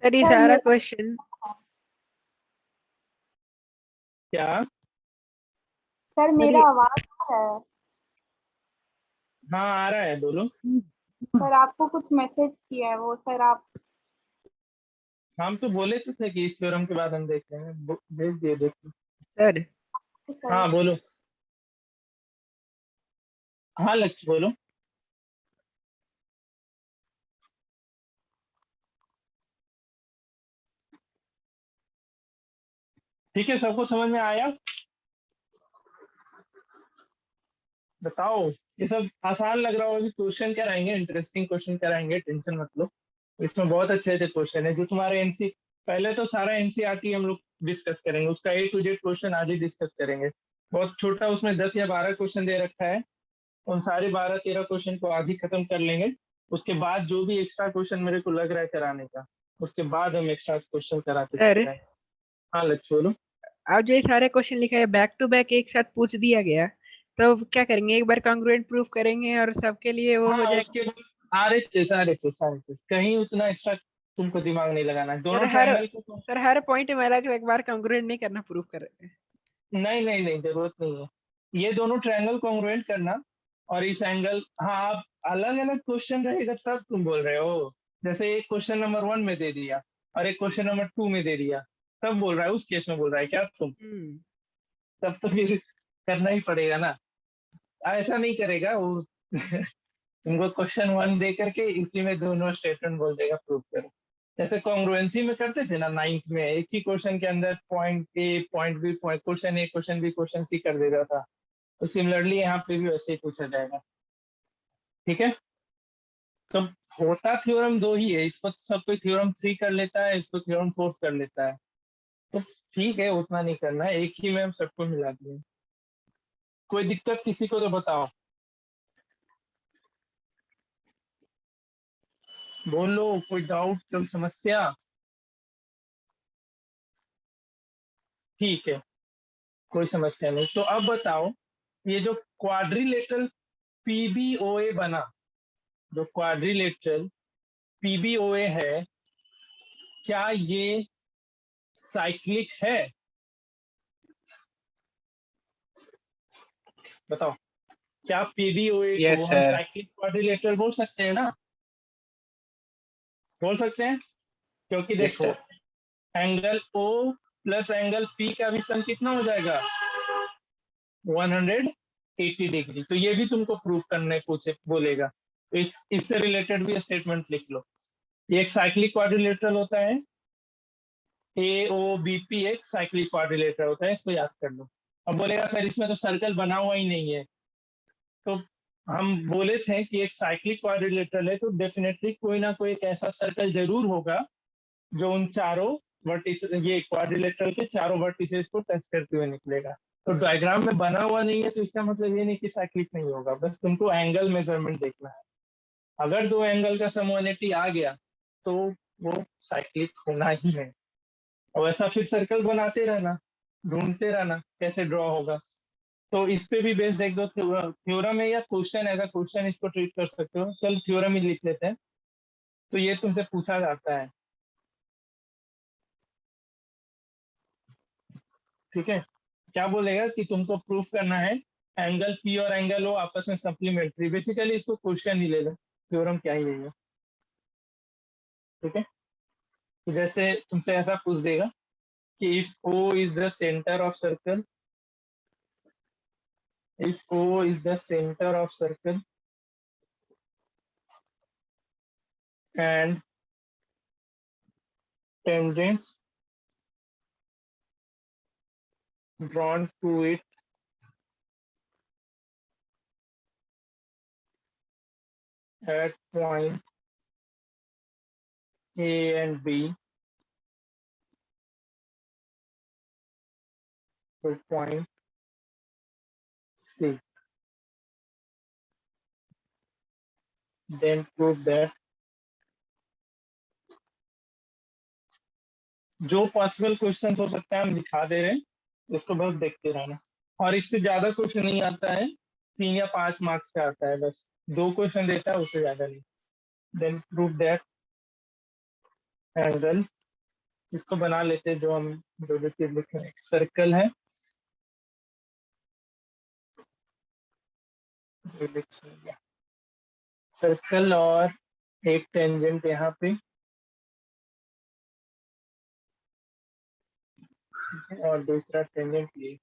सर ये सर सारा मेरा क्वेश्चन क्या? सर सर मेरा ये आवाज आ रहा है। हाँ आ रहा है, बोलो। सर आपको कुछ मैसेज किया है वो, सर आप हम तो बोले तो थे कि इस थ्योरम के बाद हम देख लेंगे, भेज दिए, देखो। सर सर हाँ बोलो। हाँ लक्ष्य बोलो। ठीक है, सबको समझ में आया? बताओ। ये सब आसान लग रहा होगा, क्वेश्चन कराएंगे, इंटरेस्टिंग क्वेश्चन कराएंगे, टेंशन मत लो। इसमें बहुत अच्छे अच्छे क्वेश्चन है जो तुम्हारे एनसी, पहले तो सारा एनसीईआरटी हम लोग डिस्कस करेंगे, उसका A to Z क्वेश्चन आज ही डिस्कस करेंगे। बहुत छोटा, उसमें 10 या 12 क्वेश्चन दे रखा है, उन सारे 12-13 क्वेश्चन को आज ही खत्म कर लेंगे। उसके बाद जो भी एक्स्ट्रा क्वेश्चन मेरे को लग रहा है कराने का, उसके बाद हम एक्स्ट्रा क्वेश्चन कराते सर चले जाएंगे। हाँ लक्ष्य बोलो। आप जो ये सारे क्वेश्चन लिखा है बैक टू बैक एक साथ पूछ दिया गया, तो क्या करेंगे, एक बार कॉन्ग्रुएंट प्रूफ करेंगे और सबके लिए वो हो हाँ जाएगा। उसके बाद आरएचएस कहीं उतना एक्स्ट्रा तुमको दिमाग नहीं लगाना है, सर दोनों हर ट्रायंगल को तो। सर हर पॉइंट में अलग अलग बार कॉन्ग्रुएंट नहीं करना, प्रूफ कर रहे हैं। नहीं नहीं नहीं, जरूरत नहीं है, ये दोनों ट्रायंगल कॉन्ग्रुएंट करना, और इस एंगल, हाँ आप अलग अलग क्वेश्चन रहेगा तब तुम बोल रहे हो, जैसे एक क्वेश्चन नंबर 1 में दे दिया और एक क्वेश्चन नंबर 2 में दे दिया, तब बोल रहा है, उस केस में बोल रहा है क्या तुम, तब तो फिर करना ही पड़ेगा ना, ऐसा नहीं करेगा वो तुमको क्वेश्चन 1 दे करके इसी में दोनों स्टेटमेंट बोल देगा प्रूव करो, जैसे कॉन्ग्रुएंसी में करते थे ना 9th में, एक ही क्वेश्चन के अंदर point A point B, question A question B question C कर देता था, तो सिमिलरली यहाँ पे भी वैसे ही पूछा जाएगा, ठीक है। तो होता थ्योरम दो ही है, इसको सब कोई थ्योरम 3 कर लेता है, इसको थ्योरम 4 कर लेता है, तो ठीक है, उतना नहीं करना है, एक ही में हम सबको मिला दिए। कोई दिक्कत किसी को तो बताओ, बोलो, कोई डाउट, कोई समस्या? ठीक है, कोई समस्या नहीं, तो अब बताओ, ये जो क्वाड्रिलेटरल पीबीओए बना, जो क्वाड्रिलेटरल पीबीओए है, क्या ये साइक्लिक है? बताओ, क्या पीबीओए को Yes, हम sir. साइक्लिक क्वाड्रिलेटरल बोल सकते हैं ना? बोल सकते हैं, क्योंकि Yes, देखो sir. Angle O plus angle P का भी सम कितना हो जाएगा, 180 डिग्री, तो ये भी तुमको प्रूफ करने पूछे बोलेगा, तो इससे रिलेटेड भी स्टेटमेंट लिख लो। ये एक साइक्लिक क्वाड्रिलेटरल होता है, AOBP एक साइक्लिक क्वाड्रिलेटरल होता है, इसको याद कर लो। अब बोलेगा सर इसमें तो सर्कल बना हुआ ही नहीं है, तो हम बोले थे कि एक साइक्लिक क्वाड्रिलेटरल है तो डेफिनेटली कोई ना कोई एक ऐसा सर्कल जरूर होगा जो उन चारों वर्टिस, ये क्वाड्रिलेटरल के चारों वर्टिसेस को टच करते हुए निकलेगा, तो डायग्राम में बना हुआ नहीं है तो इसका मतलब ये नहीं कि साइक्लिक नहीं होगा, बस तुमको एंगल मेजरमेंट देखना है, अगर दो एंगल का सम 180 आ गया तो वो साइक्लिक होना ही है, और वैसा फिर सर्कल बनाते रहना, ढूंढते रहना कैसे ड्रॉ होगा। तो इस पे भी बेस्ड एक दो थ्योरम है या क्वेश्चन, ऐसा क्वेश्चन इसको ट्रीट कर सकते हो, चल थ्योरम ही लिख लेते हैं। तो ये तुमसे पूछा जाता है, ठीक है, क्या बोलेगा कि तुमको प्रूफ करना है एंगल पी और एंगल ओ आपस में सप्लीमेंट्री, बेसिकली इसको क्वेश्चन ही ले लो, थ्योरम क्या ही है, ठीक है। तो जैसे तुमसे ऐसा पूछ देगा कि if O is the centre of circle, if O is the center of circle and tangents drawn to it at point A and B to point C, then prove that जो पॉसिबल क्वेश्चन हो सकता है हम दिखा दे रहे हैं, इसको बस देखते रहना। और इससे ज्यादा क्वेश्चन नहीं आता है, 3 या 5 मार्क्स का आता है, बस 2 क्वेश्चन देता है, उससे ज्यादा नहीं। देन प्रूव दैट एंगल, इसको बना लेते हैं जो हम जो चीज लिखे हैं। सर्कल है, सर्कल और एक टेंजेंट यहाँ पे, और दूसरा टेंजेंट ये।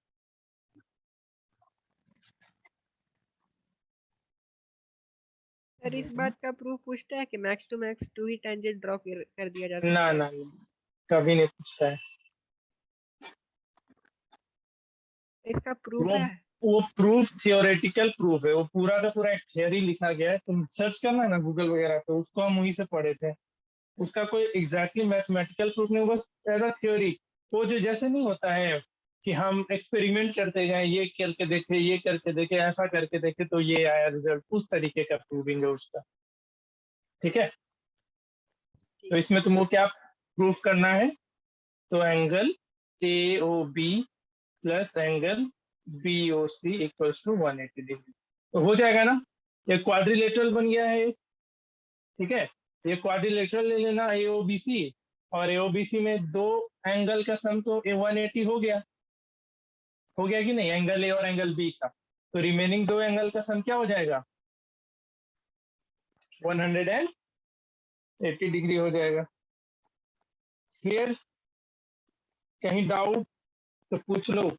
सर इस बात का प्रूफ पूछता है कि मैक्स टू मैक्स 2 ही टेंजेंट ड्रॉ कर दिया जा सकता ना है? ना, कभी नहीं पूछता है। इसका प्रूफ वो है? वो प्रूफ थियोरेटिकल प्रूफ है, वो पूरा का पूरा एक थियोरी लिखा गया है, तुम सर्च करना ना गूगल वगैरह पे, उसको हम वहीं से पढ़े थे। उसका कोई एग्जैक्टली मैथमेटिकल प्रूफ नहीं, बस एज अ थ्योरी। वो जो जैसे नहीं होता है कि हम एक्सपेरिमेंट करते गए, ये करके देखे, ये करके देखे, ऐसा करके देखे तो ये आया रिजल्ट, उस तरीके का प्रूविंग है उसका, ठीक है। तो इसमें तुमको क्या प्रूफ करना है, तो angle A O B plus angle B O C equals to 180 degree, तो हो जाएगा ना। ये क्वाड्रिलेटरल बन गया है, ठीक है। ये क्वाड्रिलेटरल ले लेना ए ओ बी सी, और ए ओ बी सी में 2 एंगल का सम तो 180 हो गया, हो गया कि नहीं, एंगल ए और एंगल बी का। तो रिमेनिंग 2 एंगल का सम क्या हो जाएगा, 180 डिग्री हो जाएगा। फिर कहीं डाउट तो पूछ लो।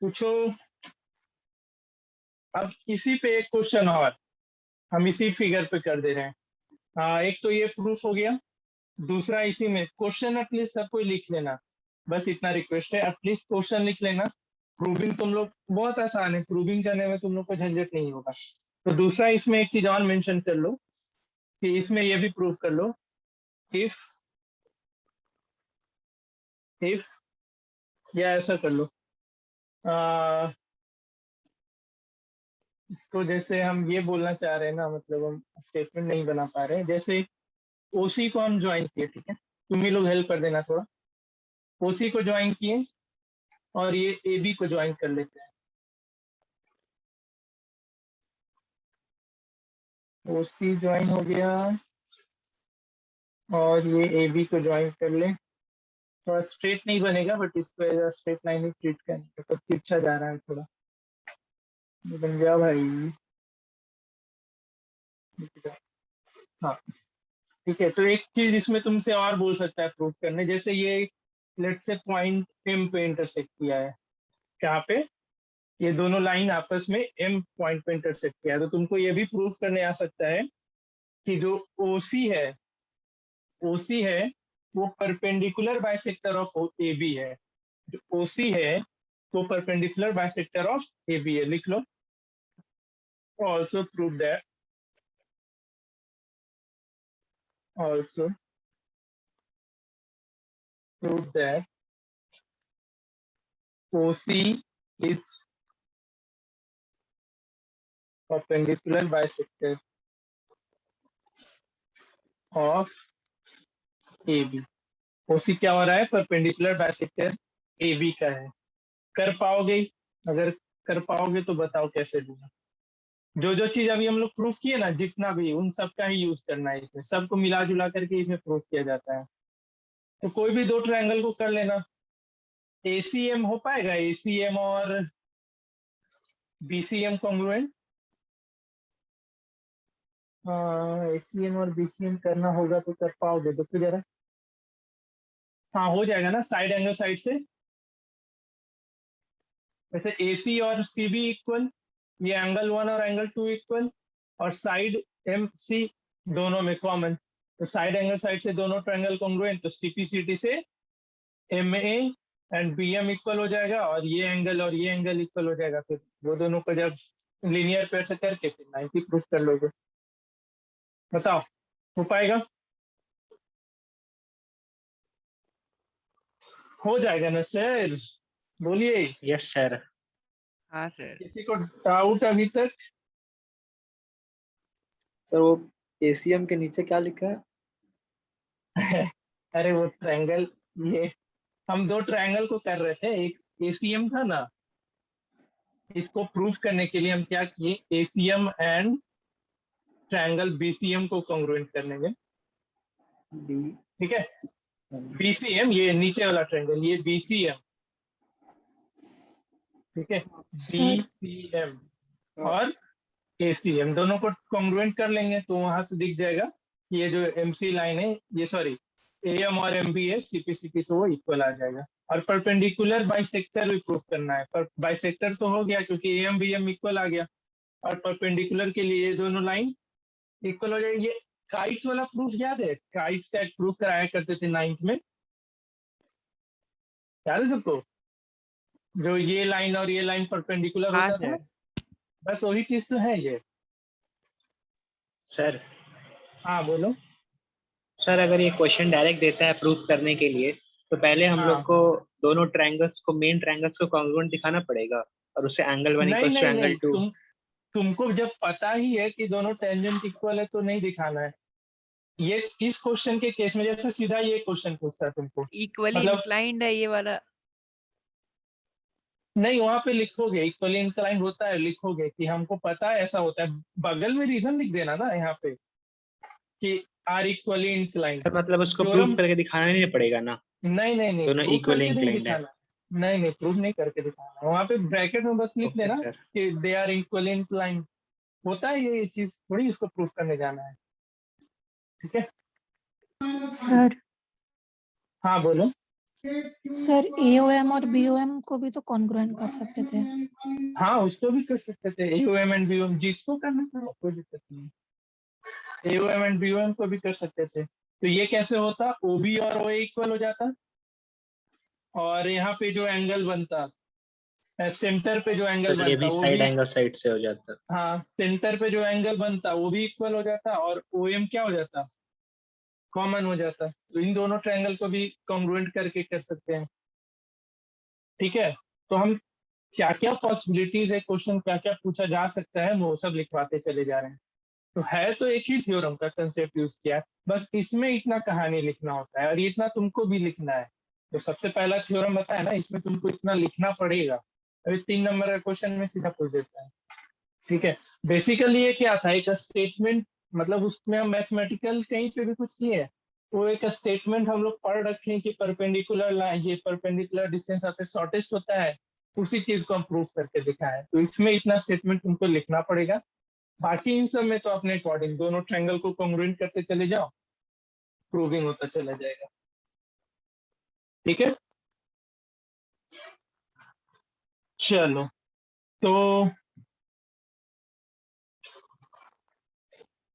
पूछो। अब इसी पे एक क्वेश्चन और हम इसी फिगर पे कर दे रहे हैं। एक तो ये प्रूफ हो गया, दूसरा इसी में क्वेश्चन एटलीस्ट सब कोई लिख लेना, बस इतना रिक्वेस्ट है, एटलीस्ट क्वेश्चन लिख लेना। प्रूविंग तुम लोग बहुत आसान है, प्रूविंग करने में तुम लोग को झंझट नहीं होगा। तो दूसरा इसमें एक चीज और मेंशन कर लो कि इसमें ये भी प्रूफ कर लो, इफ या ऐसा कर लो, इसको जैसे हम ये बोलना चाह रहे हैं ना, मतलब हम स्टेटमेंट नहीं बना पा रहे हैं। जैसे ओसी को हम ज्वाइन किए, ठीक है, तुम ही लोग हेल्प कर देना थोड़ा। ओसी को ज्वाइन किए और ये ए बी को ज्वाइन कर लेते हैं। ओसी ज्वाइन हो गया और ये ए बी को ज्वाइन कर ले। थोड़ा स्ट्रेट नहीं बनेगा, बट इसको एज अ स्ट्रेट लाइन ही ट्रीट करने तो तिरछा जा रहा है थोड़ा, बन गया भाई। हाँ ठीक है। तो एक चीज इसमें तुमसे और बोल सकता है प्रूफ करने, जैसे ये लेट से पॉइंट एम पे इंटरसेक्ट किया है, कहाँ पे, ये दोनों लाइन आपस में एम पॉइंट पे इंटरसेक्ट किया है, तो तुमको ये भी प्रूफ करने आ सकता है कि जो ओसी है वो perpendicular bisector of A B है। जो ओसी है वो perpendicular bisector of A B है, लिख लो। Also prove that also prove that OC is perpendicular bisector of AB। OC क्या हो रहा है, परपेंडिकुलर बाइसेक्टर AB का है। कर पाओगे? अगर कर पाओगे तो बताओ कैसे दूंगा। जो जो चीज अभी हम लोग प्रूफ किए ना, जितना भी, उन सब का ही यूज करना है, इसमें सबको मिला जुला करके इसमें प्रूफ किया जाता है। तो कोई भी दो ट्रायंगल को कर लेना। एसीएम हो पाएगा, एसीएम और बीसीएम कॉन्ग्रुएंट? हाँ, एसीएम और बीसीएम करना होगा तो कर पाओगे, देखो जरा। हाँ हो जाएगा ना, साइड एंगल साइड से। वैसे AC और CB इक्वल, ये एंगल 1 और एंगल 2 इक्वल, और साइड MC दोनों में कॉमन, तो साइड एंगल साइड से दोनों ट्रायंगल कॉन्ग्रुएंट, तो CPCT से MA एंड BM इक्वल हो जाएगा, और ये एंगल इक्वल हो जाएगा। फिर वो दोनों को जब लीनियर पेयर से करके फिर 90 प्रूफ कर लोगे। बताओ, हो पाएगा? हो जाएगा ना सर, बोलिए। Yes sir. हाँ सर। किसी को डाउट अभी तक? सर वो एसीएम के नीचे क्या लिखा है? अरे वो ट्रायंगल, ये हम दो ट्रायंगल को कर रहे थे, एक ACM था ना, इसको प्रूफ करने के लिए हम क्या किए, ACM एंड ट्रायंगल BCM को कॉन्ग्रुएंट करने में। बी ठीक है, BCM ये नीचे वाला ट्रायंगल, ये BCM, ठीक है, BCM और ACM दोनों को कॉन्ग्रुएंट कर लेंगे, तो वहां से दिख जाएगा कि ये जो MC लाइन है, ये सॉरी AM और MBS CPCT से वो इक्वल आ जाएगा। और परपेंडिकुलर बाइसेक्टर भी प्रूफ करना है, पर बाइसेक्टर तो हो गया क्योंकि AM BM इक्वल आ गया, और परपेंडिकुलर के लिए ये दोनों लाइन इक्वल हो जाएगी। ये काइट्स वाला प्रूफ याद है? काइट्स का एक प्रूफ कराया करते थे 9th में, याद है सबको? जो ये लाइन और ये लाइन परपेंडिकुलर हाँ होता था, सर। बस वही चीज तो है ये। सर हाँ बोलो। सर अगर ये क्वेश्चन डायरेक्ट देता है प्रूफ करने के लिए, तो पहले हम लोग हाँ, को दोनों ट्रायंगल्स को, मेन ट्रायंगल्स को कॉन्ग्रुएंट दिखाना पड़ेगा, और उससे एंगल 1 नहीं इक्वल्स टू नहीं एंगल नहीं, 2। तुमको जब पता ही है कि दोनों टेंजेंट इक्वल है तो नहीं दिखाना है। ये इस क्वेश्चन के केस में जैसे सीधा ये क्वेश्चन पूछता है तुमको, इक्वली मतलब इंक्लाइंड है ये वाला। नहीं, वहां पे लिखोगे इक्वली इंक्लाइंड होता है, लिखोगे कि हमको पता है ऐसा होता है, बगल में रीजन लिख देना ना यहाँ पे कि आर इक्वली इंक्लाइंड। सर मतलब उसको प्रूफ थ्योरम करके दिखाना नहीं पड़ेगा ना, नहीं नहीं नहीं, दोनों प्रूफ इक्वली करके नहीं इंक्लाइंड है? दिखाना। नहीं नहीं, प्रूफ नहीं करके दिखाना, वहां पे ब्रैकेट में बस लिख ओके देना सर। कि दे आर इक्वली इंक्लाइंड। होता है ये चीज, थोड़ी इसको प्रूफ करने जाना है। ठीक है, सर हाँ बोलो। सर AOM और BOM को भी तो कॉन्ग्रुएंट कर सकते थे। हाँ उसको भी कर सकते थे, AOM एंड BOM, जिसको करना था कोई दिक्कत नहीं, AOM एंड BOM को भी कर सकते थे। तो ये कैसे होता, OB और OA इक्वल हो जाता, और यहाँ पे जो एंगल बनता, सेंटर पे जो एंगल सर ये बनता भी वो साइड भी, एंगल साइड से हो जाता। हाँ सेंटर पे जो एंगल बनता वो भी इक्वल हो जाता, और OM क्या हो जाता, कॉमन हो जाता। तो इन दोनों ट्रायंगल को भी कॉन्ग्रुएंट करके कर सकते हैं। ठीक है, तो हम क्या क्या पॉसिबिलिटीज है, क्वेश्चन क्या क्या पूछा जा सकता है, वो सब लिखवाते चले जा रहे हैं। तो है तो एक ही थ्योरम का कंसेप्ट यूज किया है, बस इसमें इतना कहानी लिखना होता है, और ये इतना तुमको भी लिखना है। तो सबसे पहला थ्योरम बताया ना, इसमें तुमको इतना लिखना पड़ेगा। अभी 3 नंबर का क्वेश्चन में सीधा पूछ देता है। ठीक है, बेसिकली ये क्या था, एक स्टेटमेंट, मतलब उसमें हम मैथमेटिकल कहीं पे भी कुछ किए है, वो एक स्टेटमेंट हम लोग पढ़ रखे हैं कि परपेंडिकुलर लाइन, ये परपेंडिकुलर डिस्टेंस आपसे शॉर्टेस्ट होता है, उसी चीज को हम प्रूफ करके दिखाएं। तो इसमें इतना स्टेटमेंट तुमको लिखना पड़ेगा। बाकी इन सब में तो अपने अकॉर्डिंग दोनों ट्रायंगल को कॉन्ग्रुएंट करते चले जाओ, प्रूविंग होता चला जाएगा। ठीक है, चलो तो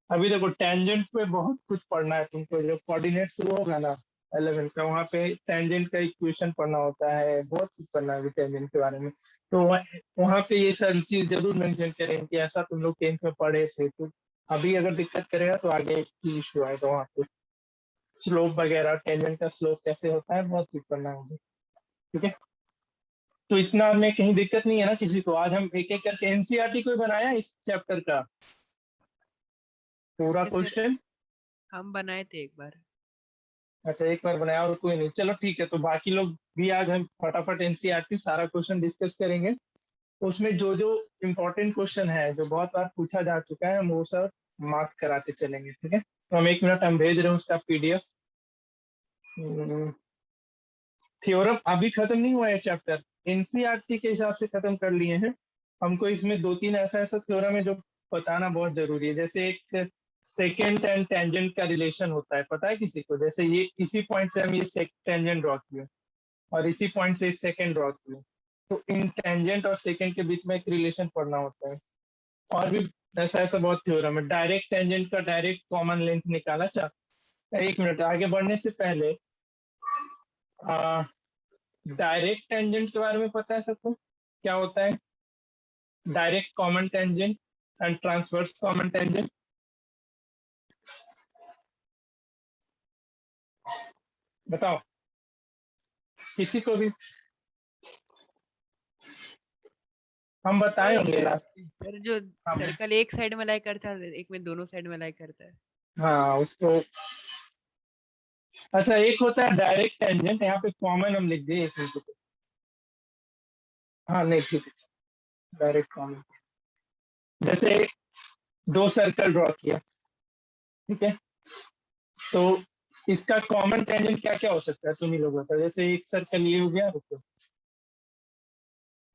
अभी देखो टेंजेंट पे बहुत कुछ पढ़ना है तुमको, जब कोऑर्डिनेट शुरू होगा ना 11 का, वहाँ पे टेंजेंट का इक्वेशन पढ़ना होता है, बहुत कुछ पढ़ना है अभी टेंजेंट के बारे में। तो वहाँ पे ये सारी चीज जरूर मेंशन करें कि ऐसा तुम लोग 10th में पढ़े थे, तो अभी अगर दिक्कत करेगा तो आगे की इश्यू आएगा। वहाँ पे स्लोप वगैरह, टेंजेंट का स्लोप कैसे होता है, बहुत कुछ पढ़ना होगा। ठीक है, तो इतना में कहीं दिक्कत नहीं है ना किसी को? आज हम एक एक करके NCERT को बनाया इस चैप्टर का पूरा ये सर क्वेश्चन। हम बनाए थे एक बार। अच्छा एक बार बनाया और कोई नहीं, चलो ठीक है। तो बाकी लोग भी आज हम फटाफट NCERT सारा क्वेश्चन डिस्कस करेंगे। उसमें जो जो इम्पोर्टेंट क्वेश्चन है, जो बहुत बार पूछा जा चुका है, हम वो सब मार्क कराते चलेंगे। ठीक है, तो हम 1 मिनट हम भेज रहे हैं उसका PDF। थ्योरम अभी खत्म नहीं हुआ है चैप्टर, एनसीईआरटी के हिसाब से खत्म कर लिए हैं। हमको इसमें 2-3 ऐसा ऐसा थ्योरम है जो बताना बहुत जरूरी है। जैसे एक सेकेंड एंड टेंजेंट का रिलेशन होता है, पता है किसी को? जैसे ये इसी पॉइंट से हम ये टेंजेंट ड्रॉ किए और इसी पॉइंट से एक सेकेंड ड्रॉ किए, तो इन टेंजेंट और सेकेंड के बीच में एक रिलेशन पढ़ना होता है। और भी ऐसा ऐसा बहुत थ्योरम है। डायरेक्ट टेंजेंट का डायरेक्ट कॉमन लेंथ निकाला। एक मिनट, आगे बढ़ने से पहले डायरेक्ट टेंजेंट के बारे में पता है सबको क्या होता है? Direct common tangent and transverse common tangent. बताओ किसी को भी, हम बताए होंगे लास्ट। सर जो हाँ सर्कल एक साइड में लाई करता है, एक में दोनों साइड में लाई करता है। हाँ उसको। अच्छा, एक होता है डायरेक्ट टेंजेंट, यहाँ पे कॉमन हम लिख दिए एक मिनट को। हाँ नहीं ठीक है, डायरेक्ट कॉमन। जैसे दो सर्कल ड्रॉ किया, ठीक है, तो इसका कॉमन टेंजेंट क्या क्या हो सकता है तुम ही लोग बताओ। जैसे एक सर्कल ये हो गया, रुको,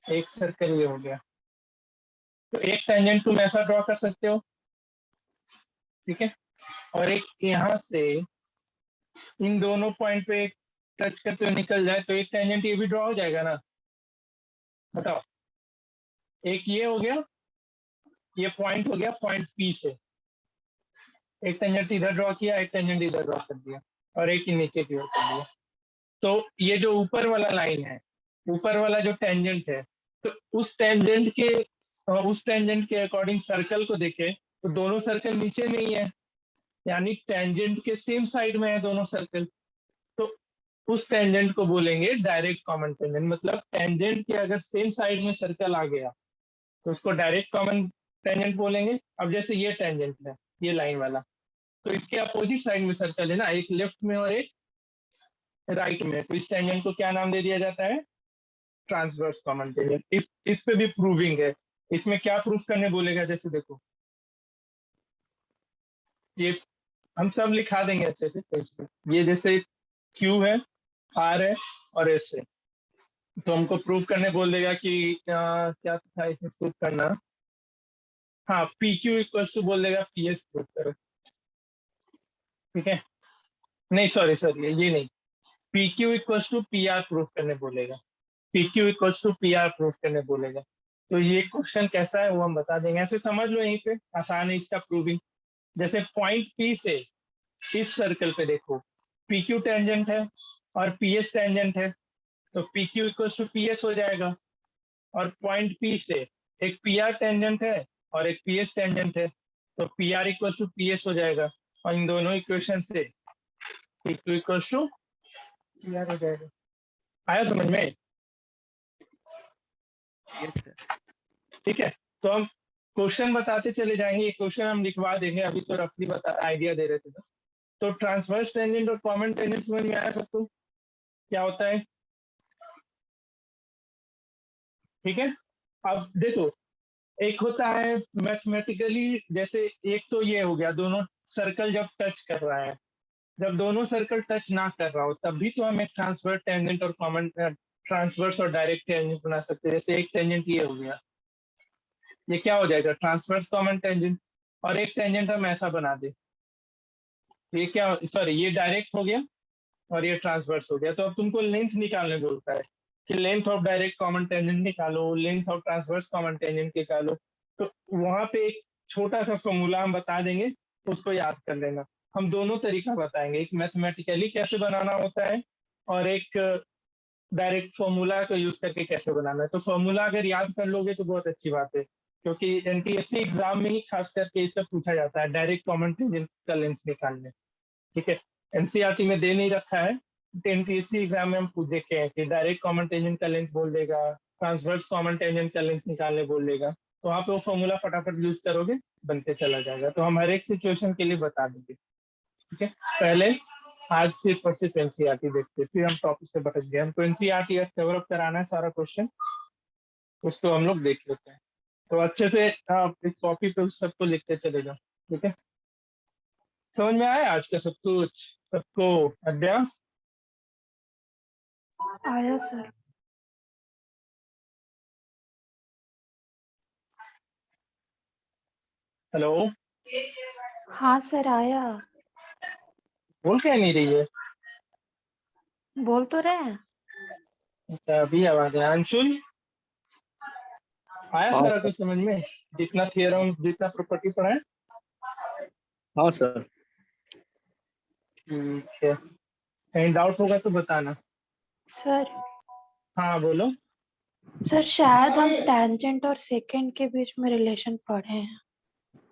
एक सर्कल ये हो गया, तो एक टेंजेंट तुम ऐसा ड्रॉ कर सकते हो, ठीक है, और एक यहाँ से इन दोनों पॉइंट पे टच करते हुए निकल जाए, तो एक टेंजेंट ये भी ड्रॉ हो जाएगा ना? बताओ, एक ये हो गया, ये पॉइंट हो गया पॉइंट पी से, एक टेंजेंट इधर ड्रॉ किया, एक टेंजेंट इधर ड्रॉ कर दिया, और एक ही नीचे की ओर कर दिया। तो ये जो ऊपर वाला लाइन है, ऊपर वाला जो टेंजेंट है, तो उस टेंजेंट के अकॉर्डिंग सर्कल को देखें तो दोनों सर्कल नीचे में ही है, यानी टेंजेंट के सेम साइड में है दोनों सर्कल। तो उस टेंजेंट को बोलेंगे डायरेक्ट कॉमन टेंजेंट। मतलब टेंजेंट के अगर सेम साइड में सर्कल आ गया तो उसको डायरेक्ट कॉमन टेंजेंट बोलेंगे। अब जैसे ये टेंजेंट है, ये लाइन वाला, तो इसके अपोजिट साइड में सर्कल है ना, एक लेफ्ट में और एक राइट में, तो इस टेंजेंट को क्या नाम दे दिया जाता है? Transverse common tangent. इस पे भी प्रूविंग है। इसमें क्या प्रूफ करने बोलेगा? जैसे देखो, ये हम सब लिखा देंगे अच्छे से पेज पे। ये जैसे क्यू है, आर है और एस है, तो हमको प्रूव करने बोल देगा कि क्या था इसमें प्रूव करना। हाँ, पी क्यू इक्वल टू बोल देगा पी एस प्रूव करो, ठीक है। नहीं सॉरी सॉरी, ये नहीं, P Q equal to P R prove करने बोलेगा, P Q equal to P R prove करने बोलेगा। तो ये क्वेश्चन कैसा है वो हम बता देंगे, ऐसे समझ लो, यहीं पे आसान है इसका प्रूविंग। जैसे पॉइंट पी से इस सर्कल पे देखो, पी क्यू टेंजेंट है और पी एस टेंजेंट है, तो P Q equal to P S हो जाएगा। और पॉइंट पी से एक पी आर टेंजेंट है और एक पी एस टेंजेंट है, तो P R equal to P S हो जाएगा। और इन दोनों इक्वेशन से P Q equal to P R हो जाएगा। आया समझ में? Yes sir. ठीक है, तो हम क्वेश्चन बताते चले जाएंगे, ये क्वेश्चन हम लिखवा देंगे, अभी तो रफली बता आइडिया दे रहे थे बस। तो ट्रांसवर्स टेंजेंट और कॉमन टेंजेंट समझ में आया सबको क्या होता है? ठीक है, अब देखो, एक होता है मैथमेटिकली, जैसे एक तो ये हो गया दोनों सर्कल जब टच कर रहा है, जब दोनों सर्कल टच ना कर रहा हो तब भी तो हम एक ट्रांसवर्स टेंजेंट और कॉमन ट्रांसवर्स और डायरेक्ट टेंजेंट बना सकते हैं। जैसे एक टेंजेंट ये हो गया, ये क्या हो जाएगा? Transverse common tangent. और एक टेंजेंट हम ऐसा बना दे, ये क्या, सॉरी, ये डायरेक्ट हो गया और ये ट्रांसवर्स हो गया। तो अब तुमको लेंथ निकालने बोलता है कि length of direct common tangent निकालो, length of transverse common tangent निकालो। तो वहां पे एक छोटा सा फॉर्मूला हम बता देंगे, उसको याद कर लेना। हम दोनों तरीका बताएंगे, एक मैथमेटिकली कैसे बनाना होता है और एक डायरेक्ट फॉर्मूला को यूज करके कैसे बनाना है। तो फॉर्मूला अगर याद कर लोगे तो बहुत अच्छी बात है, क्योंकि एनटीएससी एग्जाम में ही खास करके इससे पूछा जाता है डायरेक्ट कॉमन टेंजेंट का लेंथ निकालने। ठीक है, एनसीईआरटी में दे नहीं रखा है, तो एनटीएससी एग्जाम में हम पूछ देखे हैं कि डायरेक्ट कॉमन टेंजेंट का लेंथ बोल देगा, ट्रांसवर्स कॉमन टेंजेंट का लेंथ निकालने बोल देगा, तो वहाँ पे वो फॉर्मूला फटाफट यूज करोगे, बनते चला जाएगा। तो हम हर एक सिचुएशन के लिए बता देंगे। ठीक है, पहले आज सिर्फ और सिर्फ एनसीईआरटी देखते हैं, फिर हम टॉपिक से भटक गए। हमको एनसीईआरटी कवर अप कराना है सारा क्वेश्चन, उसको हम लोग देख लेते हैं। तो अच्छे से एक कॉपी पे उस सबको लिखते चले जाओ, ठीक है। समझ में आया आज का सब कुछ सबको? अध्याय आया सर। हेलो, हाँ सर आया। बोल क्या नहीं रही है? बोल तो रहे हैं। अच्छा, अभी आवाज है। अंशुल, आया हाँ सारा सर। कुछ समझ में? जितना थियरम, जितना प्रॉपर्टी पढ़ा है? हाँ सर। ठीक है, कहीं डाउट होगा तो बताना। सर हाँ बोलो। सर शायद हम टेंजेंट और सेकेंड के बीच में रिलेशन पढ़े हैं।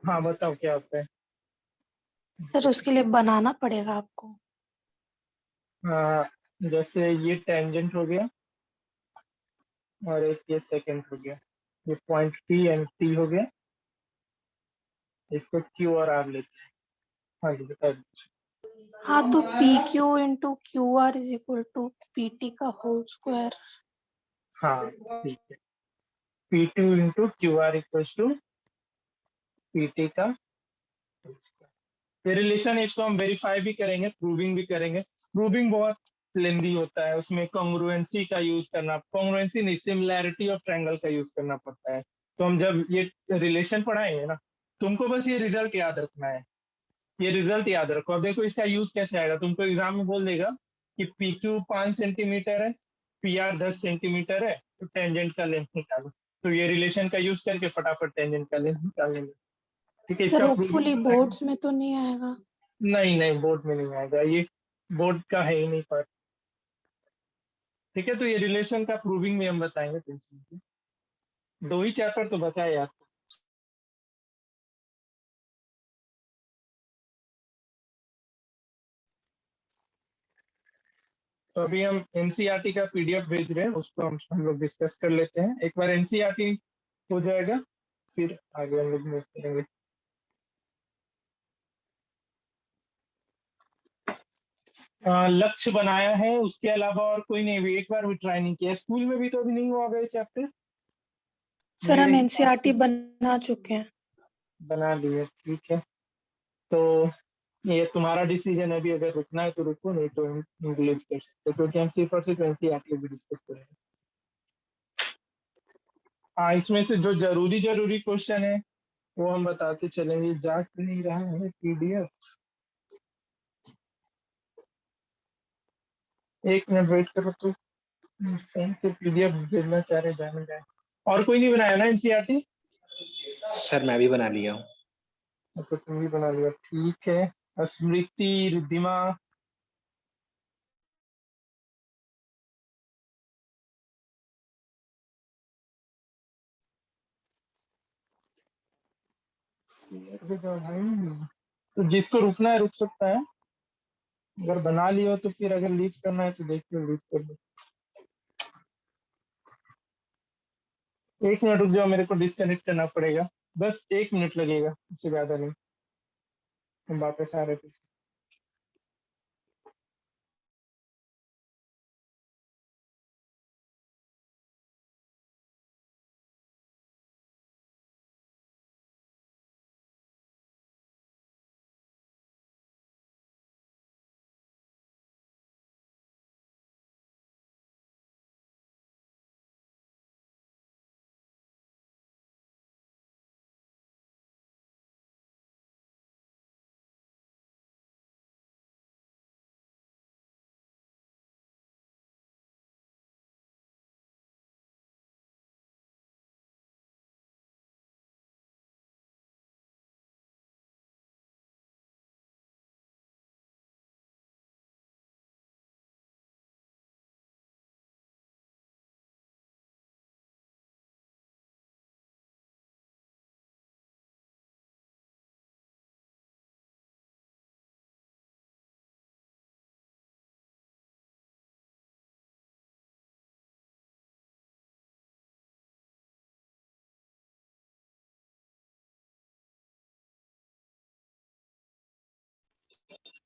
हाँ बताओ क्या होता है। सर उसके लिए बनाना पड़ेगा आपको। हाँ, जैसे ये टेंजेंट हो गया और एक ये सेकंड हो गया, ये पॉइंट पी एंड टी हो गया, इसको क्यू और आर लेते हैं। हाँ जी बता दीजिए। हाँ तो P Q into Q R is equal to P T का होल स्क्वायर। हाँ ठीक है, P two into Q R equals to P T का whole square। ये रिलेशन, इसको हम वेरीफाई भी करेंगे, प्रूविंग भी करेंगे। प्रूविंग बहुत लेंदी होता है, उसमें कॉन्ग्रुएंसी का यूज करना, कॉन्ग्रुएंसी नहीं, सिमिलैरिटी ऑफ ट्रायंगल का यूज करना पड़ता है। तो हम जब ये रिलेशन पढ़ाएंगे ना, तुमको बस ये रिजल्ट याद रखना है। ये रिजल्ट याद रखो। अब देखो इसका यूज कैसे आएगा, तुमको एग्जाम में बोल देगा कि पी क्यू 5 सेंटीमीटर है, पी आर 10 सेंटीमीटर है, तो टेंजेंट का लेंथ निकालो। तो ये रिलेशन का यूज करके फटाफट टेंजेंट का लेंथ निकाल लेंगे। ठीक है, सर इसका होपफुली प्रूविंग। बोर्ड्स में तो नहीं आएगा। नहीं नहीं, बोर्ड में नहीं आएगा, ये बोर्ड का है ही नहीं पर। ठीक है, तो ये रिलेशन का प्रूविंग में हम बताएंगे, टेंशन मत लो। 2 ही चैप्टर तो बचा है यार। तो अभी हम एनसीईआरटी का पीडीएफ भेज रहे हैं, उसको हम लोग डिस्कस कर लेते हैं। एक बार एनसीईआरटी हो जाएगा फिर आगे हम लोग मूव करेंगे। लक्ष्य बनाया है, उसके अलावा और कोई नहीं, भी एक बार भी ट्राई नहीं किया। स्कूल में भी तो अभी नहीं हुआ होगा ये चैप्टर सर हम मेरे हिसाब एनसीईआरटी से। बना चुके हैं। बना लिए, ठीक है। तो ये तुम्हारा डिसीजन है, अभी अगर रुकना है तो रुको, नहीं तो हम डिलीट कर सकते हैं, क्योंकि हम सिर्फ और सिर्फ एनसीईआरटी भी डिस्कस करेंगे। हाँ, इसमें से जो जरूरी जरूरी क्वेश्चन है वो हम बताते चलेंगे। जा नहीं रहा है पीडीएफ, एक मिनट वेट करो तो। फोन से पीडीएफ भेजना चाह रहे, जाने जाए। और कोई नहीं बनाया ना एनसीईआरटी? सर मैं भी बना लिया हूँ। अच्छा, तुम भी बना लिया, ठीक है। स्मृति, रिद्धिमा, शेयर हो जाओ भाई। तो जिसको रुकना है रुक सकता है, अगर बना लियो तो फिर अगर लीव करना है तो देखिए लीव कर लो। 1 मिनट रुक जाओ, मेरे को डिस्कनेक्ट करना पड़ेगा, बस 1 मिनट लगेगा, उससे ज्यादा नहीं। हम वापस आ रहे थे।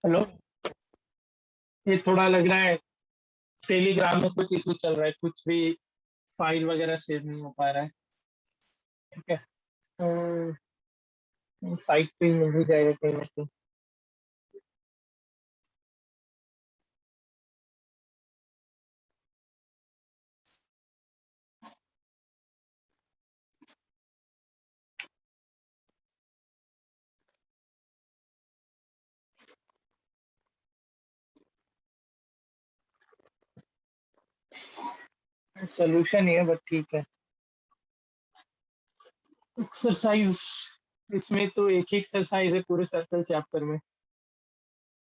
हेलो, ये थोड़ा लग रहा है टेलीग्राम में कुछ इशू चल रहा है, कुछ भी फाइल वगैरह सेव नहीं हो पा रहा है। ठीक है, तो साइट पे मिल ही जाएगा कहीं ना कहीं। सोल्यूशन ही है बट ठीक है। एक्सरसाइज, इसमें तो एक ही एक्सरसाइज है पूरे सर्कल चैप्टर में,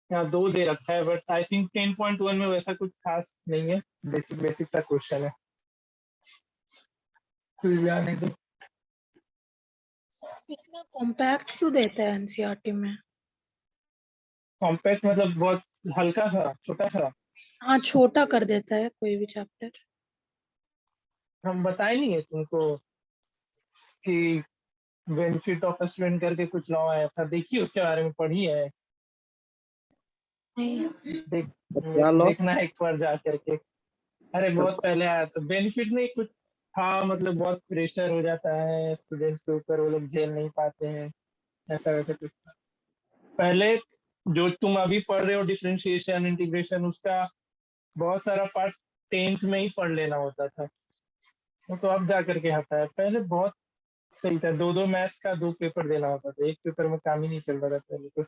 यहाँ 2 दे रखा है बट आई थिंक 10.1 में वैसा कुछ खास नहीं है, बेसिक बेसिक सा क्वेश्चन है, फिर जाने दो। इतना कॉम्पैक्ट क्यों देता है एनसीईआरटी में? कॉम्पैक्ट मतलब बहुत हल्का सा, छोटा सा। हाँ, छोटा कर देता है कोई भी चैप्टर। हम बताए नहीं है तुमको कि बेनिफिट ऑफ अ स्टूडेंट करके कुछ लॉ आया था, देखिए उसके बारे में पढ़ी है, नहीं, क्या लॉ? देखना है एक बार जा करके। अरे सर बहुत पहले आया था, बेनिफिट नहीं कुछ था, मतलब बहुत प्रेशर हो जाता है स्टूडेंट्स के ऊपर, वो लोग झेल नहीं पाते हैं, ऐसा वैसा कुछ था पहले। जो तुम अभी पढ़ रहे हो डिफरेंशिएशन इंटीग्रेशन, उसका बहुत सारा पार्ट 10th में ही पढ़ लेना होता था, वो तो अब जा करके हटा है, पहले बहुत सही था। 2-2 मैथ्स का 2 पेपर देना होता था, एक पेपर में काम ही नहीं चल रहा था पहले तो,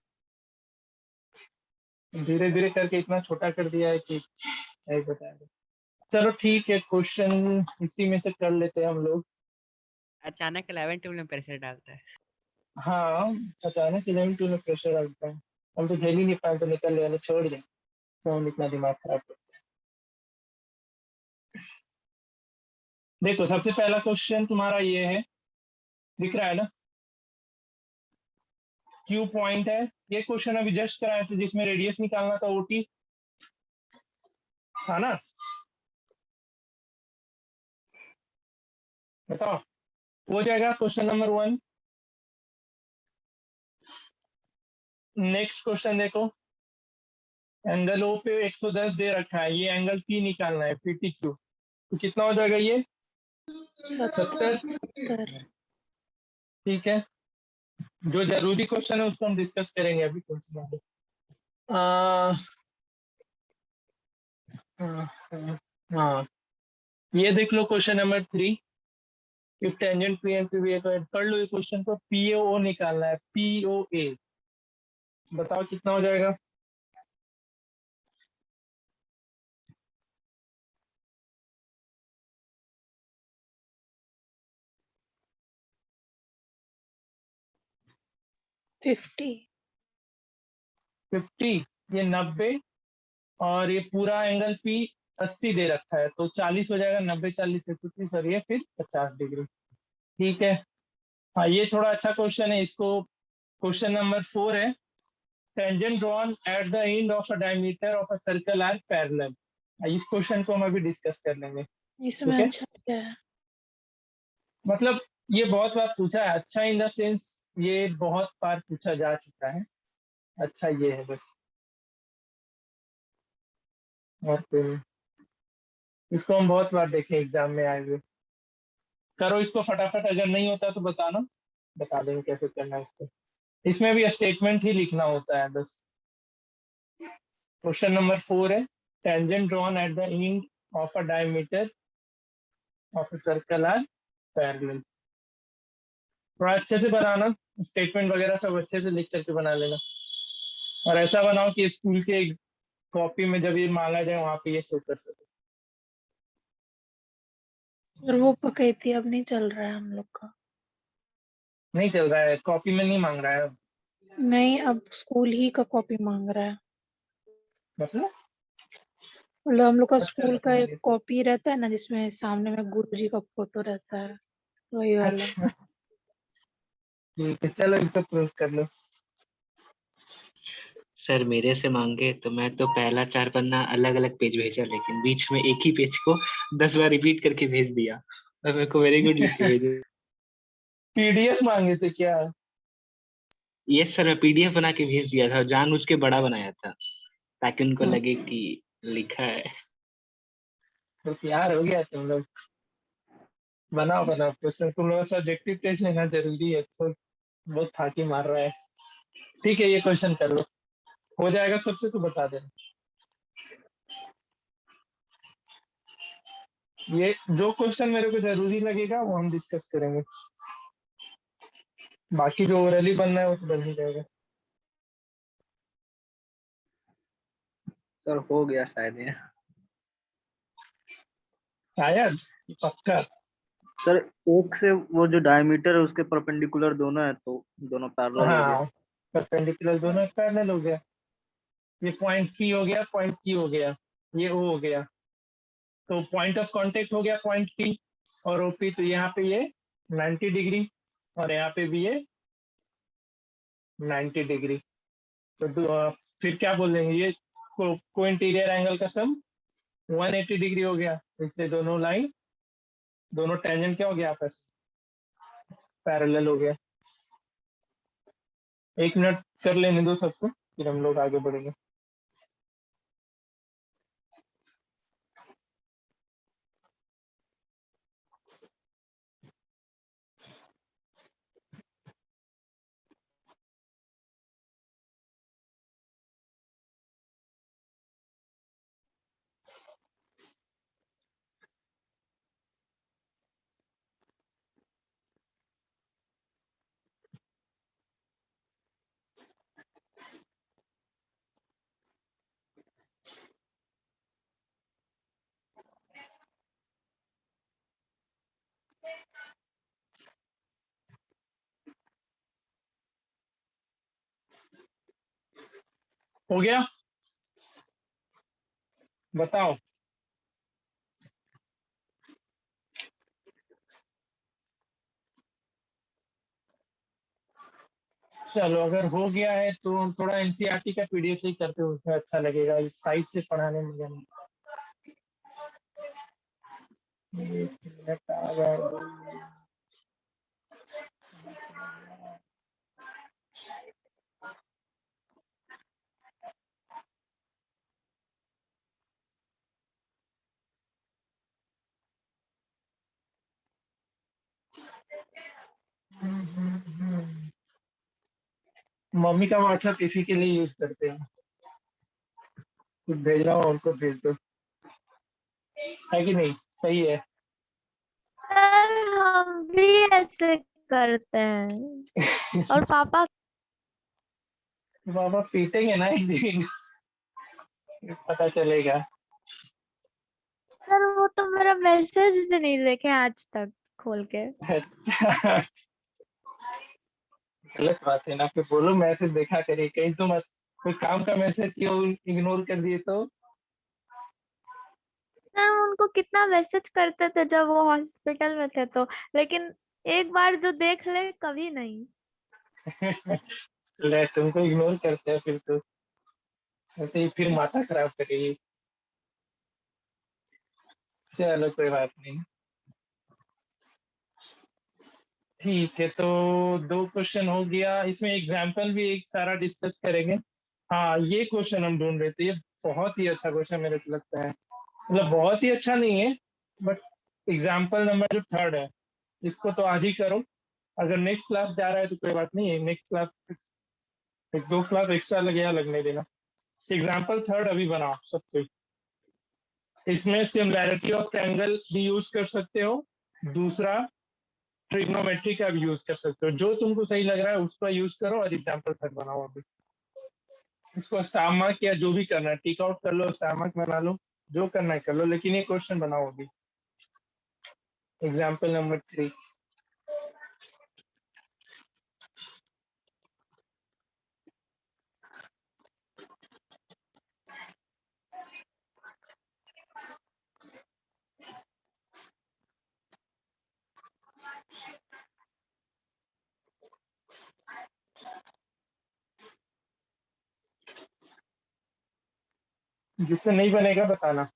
धीरे धीरे करके इतना छोटा कर दिया है कि नहीं बता रहे। चलो ठीक है, क्वेश्चन इसी में से कर लेते हैं हम लोग। अचानक 11-12 में प्रेशर डालता है। हाँ, अचानक 11-2 में प्रेशर आता है, हम तो झेल ही नहीं पाए तो निकल गए, छोड़ दें, कौन इतना दिमाग खराब करता है। देखो सबसे पहला क्वेश्चन तुम्हारा ये है, दिख रहा है ना, क्यू पॉइंट है, ये क्वेश्चन अभी जस्ट कराया था जिसमें रेडियस निकालना था ओटी, है ना, बताओ हो जाएगा क्वेश्चन नंबर 1। नेक्स्ट क्वेश्चन देखो, एंगल ओ पे 110 दे रखा है, ये एंगल P निकालना है, पीटी क्यू, तो कितना हो जाएगा ये 70। 70। ठीक है, जो जरूरी क्वेश्चन है उसको हम डिस्कस करेंगे अभी कुछ बाद। हाँ, ये देख लो question number 3, if tangent P and P कर लो, ये क्वेश्चन को पीओ निकालना है, पीओए, बताओ कितना हो जाएगा। फिफ्टी 50, ये 90, और ये पूरा एंगल P 80 दे रखा है, तो 40 हो जाएगा, 90 40 से 50 और ये फिर 50 डिग्री। ठीक है, हाँ ये थोड़ा अच्छा क्वेश्चन है, इसको क्वेश्चन नंबर 4 है, tangent drawn at the end of a diameter of a circle are parallel, इस क्वेश्चन को हम अभी डिस्कस कर लेंगे। इसमें ठीक है, अच्छा क्या है? मतलब ये बहुत बार पूछा है, अच्छा इन द सेंस ये बहुत बार पूछा जा चुका है, अच्छा ये है बस, और कोई नहीं। इसको हम बहुत बार देखे एग्जाम में आए हुए, करो इसको फटाफट, अगर नहीं होता तो बताना, बता देंगे कैसे करना है इसको, इसमें भी स्टेटमेंट ही लिखना होता है बस। क्वेश्चन नंबर 4 है, tangent drawn at the end of a diameter of a circle are parallel, थोड़ा अच्छे से बनाना, स्टेटमेंट वगैरह सब अच्छे से लिख करके बना लेना, और ऐसा बनाओ कि स्कूल के कॉपी में जब ये मांगा जाए वहां पे ये शो कर सके। और वो पकैती अब नहीं चल रहा है हम लोग का। नहीं चल रहा है, कॉपी में नहीं मांग रहा है अब, नहीं, अब स्कूल ही का कॉपी मांग रहा है। मतलब मतलब हम लोग का अच्छा स्कूल का एक अच्छा कॉपी रहता है ना, जिसमें सामने में गुरु जी का फोटो रहता है, वही वाला। अच्छा, ठीक है चलो इसको प्रूफ कर लो। सर मेरे से मांगे तो मैं तो पहला 4 पन्ना अलग अलग पेज भेजा, लेकिन बीच में एक ही पेज को 10 बार रिपीट करके भेज दिया और मेरे को वेरी गुड लिख के भेजे। पीडीएफ मांगे थे क्या? यस सर, मैं पीडीएफ बना के भेज दिया था, जानबूझ के बड़ा बनाया था ताकि उनको लगे अच्छा, कि लिखा है। होशियार हो गया तुम लोग, बनाओ बनाओ क्वेश्चन, तुम लोग सब्जेक्टिव टेस्ट लेना जरूरी है तो, बहुत फाकी मार रहा है। ठीक है, ये क्वेश्चन कर लो, हो जाएगा सबसे तो बता देना। ये जो क्वेश्चन मेरे को जरूरी लगेगा वो हम डिस्कस करेंगे, बाकी जो ओरली बनना है वो तो बन ही जाएगा। सर हो गया शायद ये। शायद, पक्का। सर एक से वो जो डायमीटर है उसके परपेंडिकुलर दोनों है तो दोनों पैरेलल हो गया। हाँ, परपेंडिकुलर दोनों पैरेलल हो गया। ये पॉइंट पी हो गया, पॉइंट क्यू हो गया, ये ओ हो गया। तो पॉइंट ऑफ कांटेक्ट हो गया पॉइंट पी और ओपी। तो यहाँ पे ये 90 डिग्री और यहाँ पे भी ये 90 डिग्री। तो फिर क्या बोल देंगे, ये को इंटीरियर एंगल का सम 180 डिग्री हो गया। इसलिए दोनों लाइन, दोनों टेंजेंट क्या हो गया, आपस पैरेलल हो गया। 1 मिनट कर लेने दो सबको, फिर हम लोग आगे बढ़ेंगे। हो गया, बताओ। चलो, अगर हो गया है तो हम थोड़ा एनसीईआरटी का पीडीएफ ही करते हैं, उसमें अच्छा लगेगा, इस साइट से पढ़ाने में मजा नहीं। एक मिनट आ गया। मम्मी का व्हाट्सएप इसी के लिए यूज करते हैं, कुछ भेज रहा हूँ उनको भेज दो, है कि नहीं, सही है। सर हम भी ऐसे करते हैं और पापा बाबा पीटेंगे ना एक दिन, पता चलेगा। सर वो तो मेरा मैसेज भी नहीं देखे आज तक खोल के। गलत बात है ना, फिर बोलो मैसेज देखा करिए, कहीं तो मत कोई काम का मैसेज क्यों इग्नोर कर दिए तो। सर उनको कितना मैसेज करते थे जब वो हॉस्पिटल में थे तो, लेकिन एक बार जो देख ले कभी नहीं। ले, तुमको इग्नोर करते हैं फिर तो, ऐसे ही फिर माथा खराब करेगी। चलो कोई बात नहीं। ठीक है, तो 2 क्वेश्चन हो गया, इसमें एग्जाम्पल भी एक सारा डिस्कस करेंगे। हाँ, ये क्वेश्चन हम ढूंढ रहे थे, ये बहुत ही अच्छा क्वेश्चन मेरे को लगता है, मतलब बहुत ही अच्छा नहीं है, बट एग्जाम्पल नंबर जो 3 है, इसको तो आज ही करो। अगर नेक्स्ट क्लास जा रहा है तो कोई बात नहीं है, नेक्स्ट क्लास एक 2 क्लास एक्स्ट्रा लगेगा, लगने देना। एग्जाम्पल 3 अभी बनाओ सब कोई। इसमें सिमिलैरिटी ऑफ ट्रायंगल भी यूज कर सकते हो, दूसरा ट्रिग्नोमेट्री का भी यूज कर सकते हो, जो तुमको सही लग रहा है उसका यूज करो और एग्जाम्पल 3 बनाओ अभी। इसको स्टार मार्क या जो भी करना है टिक आउट कर लो, स्टार मार्क बना लो, जो करना है कर लो, लेकिन ये क्वेश्चन बनाओ अभी। Example number 3। जिससे नहीं बनेगा बताना।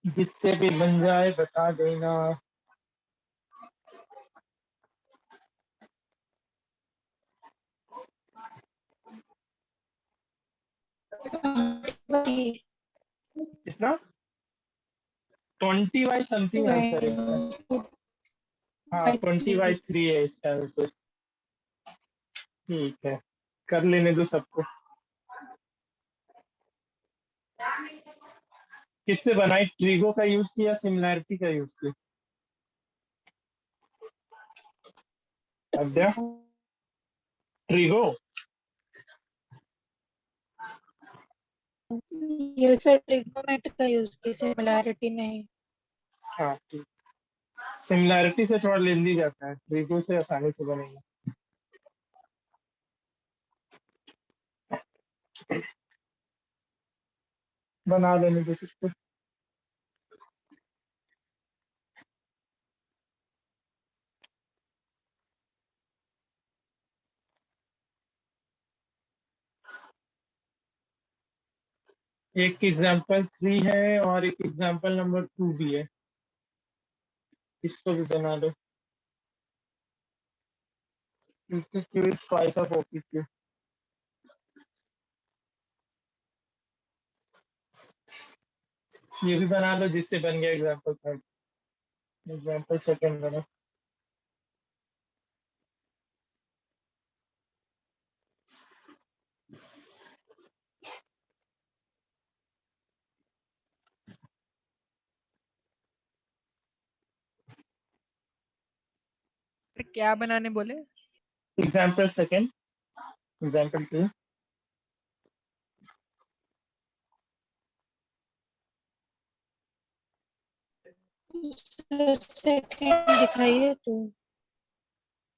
जिससे भी बन जाए बता देना। कितना 20 समथिंग आंसर है इसका। हाँ 20/3 है इसका आंसर। ठीक है, कर लेने दो सबको। किससे बनाई, ट्रिगो का यूज किया, सिमिलैरिटी का यूज किया? अद्या, ट्रिगो। ये सर ट्रिग्नोमेट्री का यूज किया, सिमिलैरिटी नहीं। हाँ ठीक, सिमिलैरिटी से थोड़ा लेंदी जाता है, ट्रिगो से आसानी से बनेगा। बना लेने दो सबको। एक एग्जाम्पल 3 है और एक एग्जाम्पल नंबर 2 भी है, इसको भी बना लो। PQ is twice of OPQ। ये भी बना लो, जिससे बन गया एग्जाम्पल 3। एग्जाम्पल 2 बना। फिर क्या बनाने बोले? Example 2, example 2। सेकंड दिखाइए तो।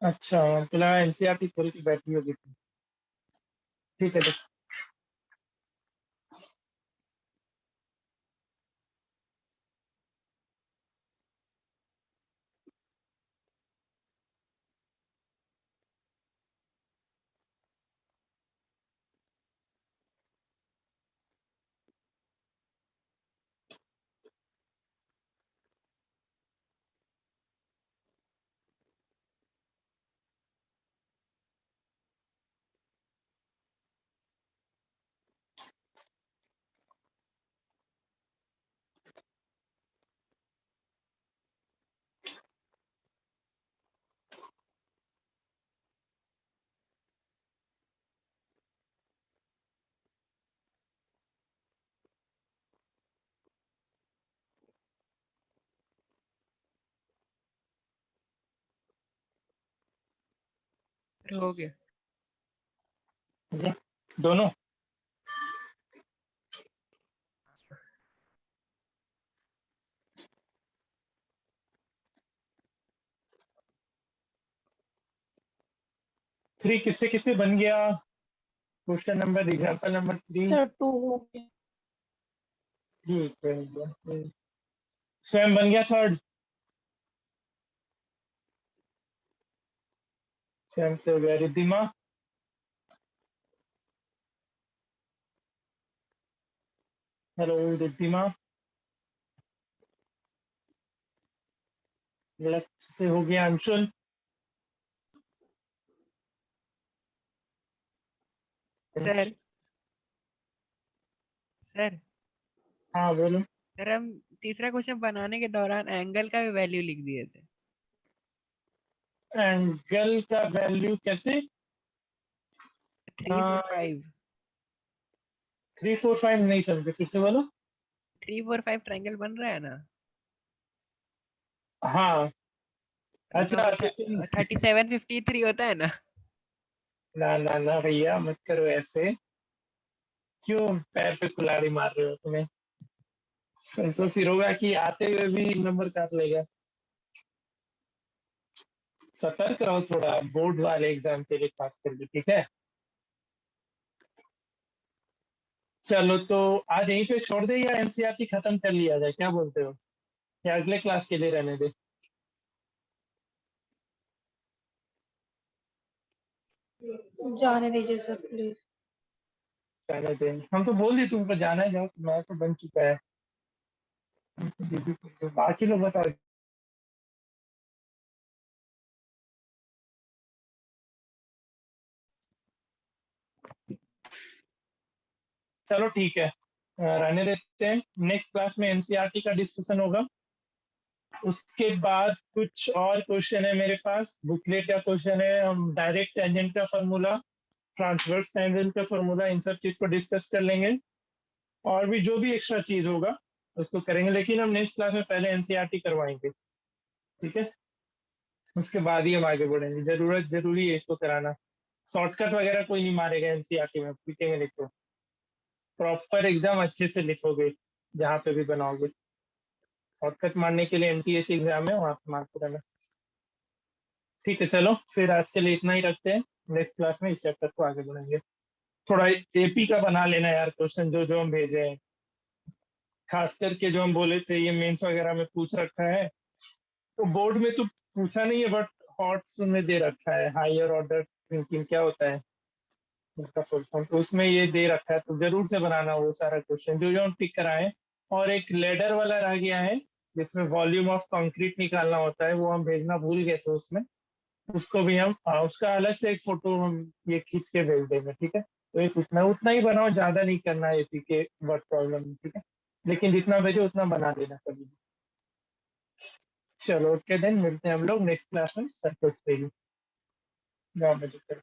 अच्छा, तुला एनसीईआरटी खोल के बैठी होगी। ठीक है, देख। फिर हो गया। दोनों। थ्री किससे किससे बन गया? Question number, example number 3। Sir 2 हो गया। ठीक है, स्वयं बन गया थर्ड। स्वयं से हो गया रिद्धिमा। हेलो रिद्धिमा। लक्ष्य से हो गया अंशुल। सर सर हाँ बोलो। सर हम तीसरा क्वेश्चन बनाने के दौरान एंगल का भी वैल्यू लिख दिए थे। एंगल का वैल्यू कैसे? 345। 345 नहीं समझे, फिर से बोलो। 345 ट्रायंगल बन रहा है ना? हाँ। अच्छा तो तो तुम 3753 होता है ना? ना ना ना भैया, मत करो ऐसे। क्यों पैर पे कुल्हाड़ी मार रहे हो तुम्हें? तो फिर होगा कि आते हुए भी नंबर काट लेगा। सतर्क रहो थोड़ा, बोर्ड वाले एग्जाम के लिए खास करके, ठीक है? चलो तो आज यहीं पे छोड़ दे या एनसीईआरटी खत्म कर लिया जाए, क्या बोलते हो? या अगले क्लास के लिए रहने दे? जाने दीजिए सर प्लीज। रहने दे, हम तो बोल दिए तुमको जाना है, जाओ, तुम्हारा तो बन चुका है। बाकी लोग बताओ। चलो ठीक है, रहने देते हैं। नेक्स्ट क्लास में एनसीईआरटी का डिस्कशन होगा। उसके बाद कुछ और क्वेश्चन है मेरे पास, बुकलेट का क्वेश्चन है, हम डायरेक्ट टेंजेंट का फॉर्मूला, ट्रांसवर्स टेंजेंट का फॉर्मूला, इन सब चीज को डिस्कस कर लेंगे। और भी जो भी एक्स्ट्रा चीज होगा उसको करेंगे, लेकिन हम नेक्स्ट क्लास में पहले एनसीईआरटी करवाएंगे, ठीक है। उसके बाद ही हम आगे बढ़ेंगे, जरूरी है इसको कराना। शॉर्टकट वगैरह कोई नहीं मारेगा एनसीईआरटी में, लिखेंगे लिखो, प्रॉपर एकदम अच्छे से लिखोगे जहाँ पे भी बनाओगे। शॉर्टकट मारने के लिए एमटीएस एग्जाम है, वहाँ पे मारते रहना। ठीक है, चलो फिर आज के लिए इतना ही रखते हैं। नेक्स्ट क्लास में इस चैप्टर को आगे बढ़ेंगे। थोड़ा एपी का बना लेना यार क्वेश्चन, जो जो हम भेजे हैं, खास करके जो हम बोले थे ये मेंस वगैरह में पूछ रखा है। तो बोर्ड में तो पूछा नहीं है, बट हॉट्स में दे रखा है, हायर ऑर्डर थिंकिंग क्या होता है उसका फुल फॉर्म, तो उसमें ये दे रखा है, तो जरूर से बनाना वो सारा क्वेश्चन जो जो हम टिक कराए। और एक लेडर वाला रह गया है जिसमें वॉल्यूम ऑफ कंक्रीट निकालना होता है, वो हम भेजना भूल गए थे उसमें, उसको भी हम उसका अलग से एक फोटो हम ये खींच के भेज देंगे, ठीक है। तो एक उतना उतना ही बनाओ, ज्यादा नहीं करना है एपी के वर्ड प्रॉब्लम, ठीक है। लेकिन जितना भेजो उतना बना देना कभी भी। चलो ओके देन, मिलते हैं हम लोग नेक्स्ट क्लास में सर्कल्स पे ही। 9 बजे तक।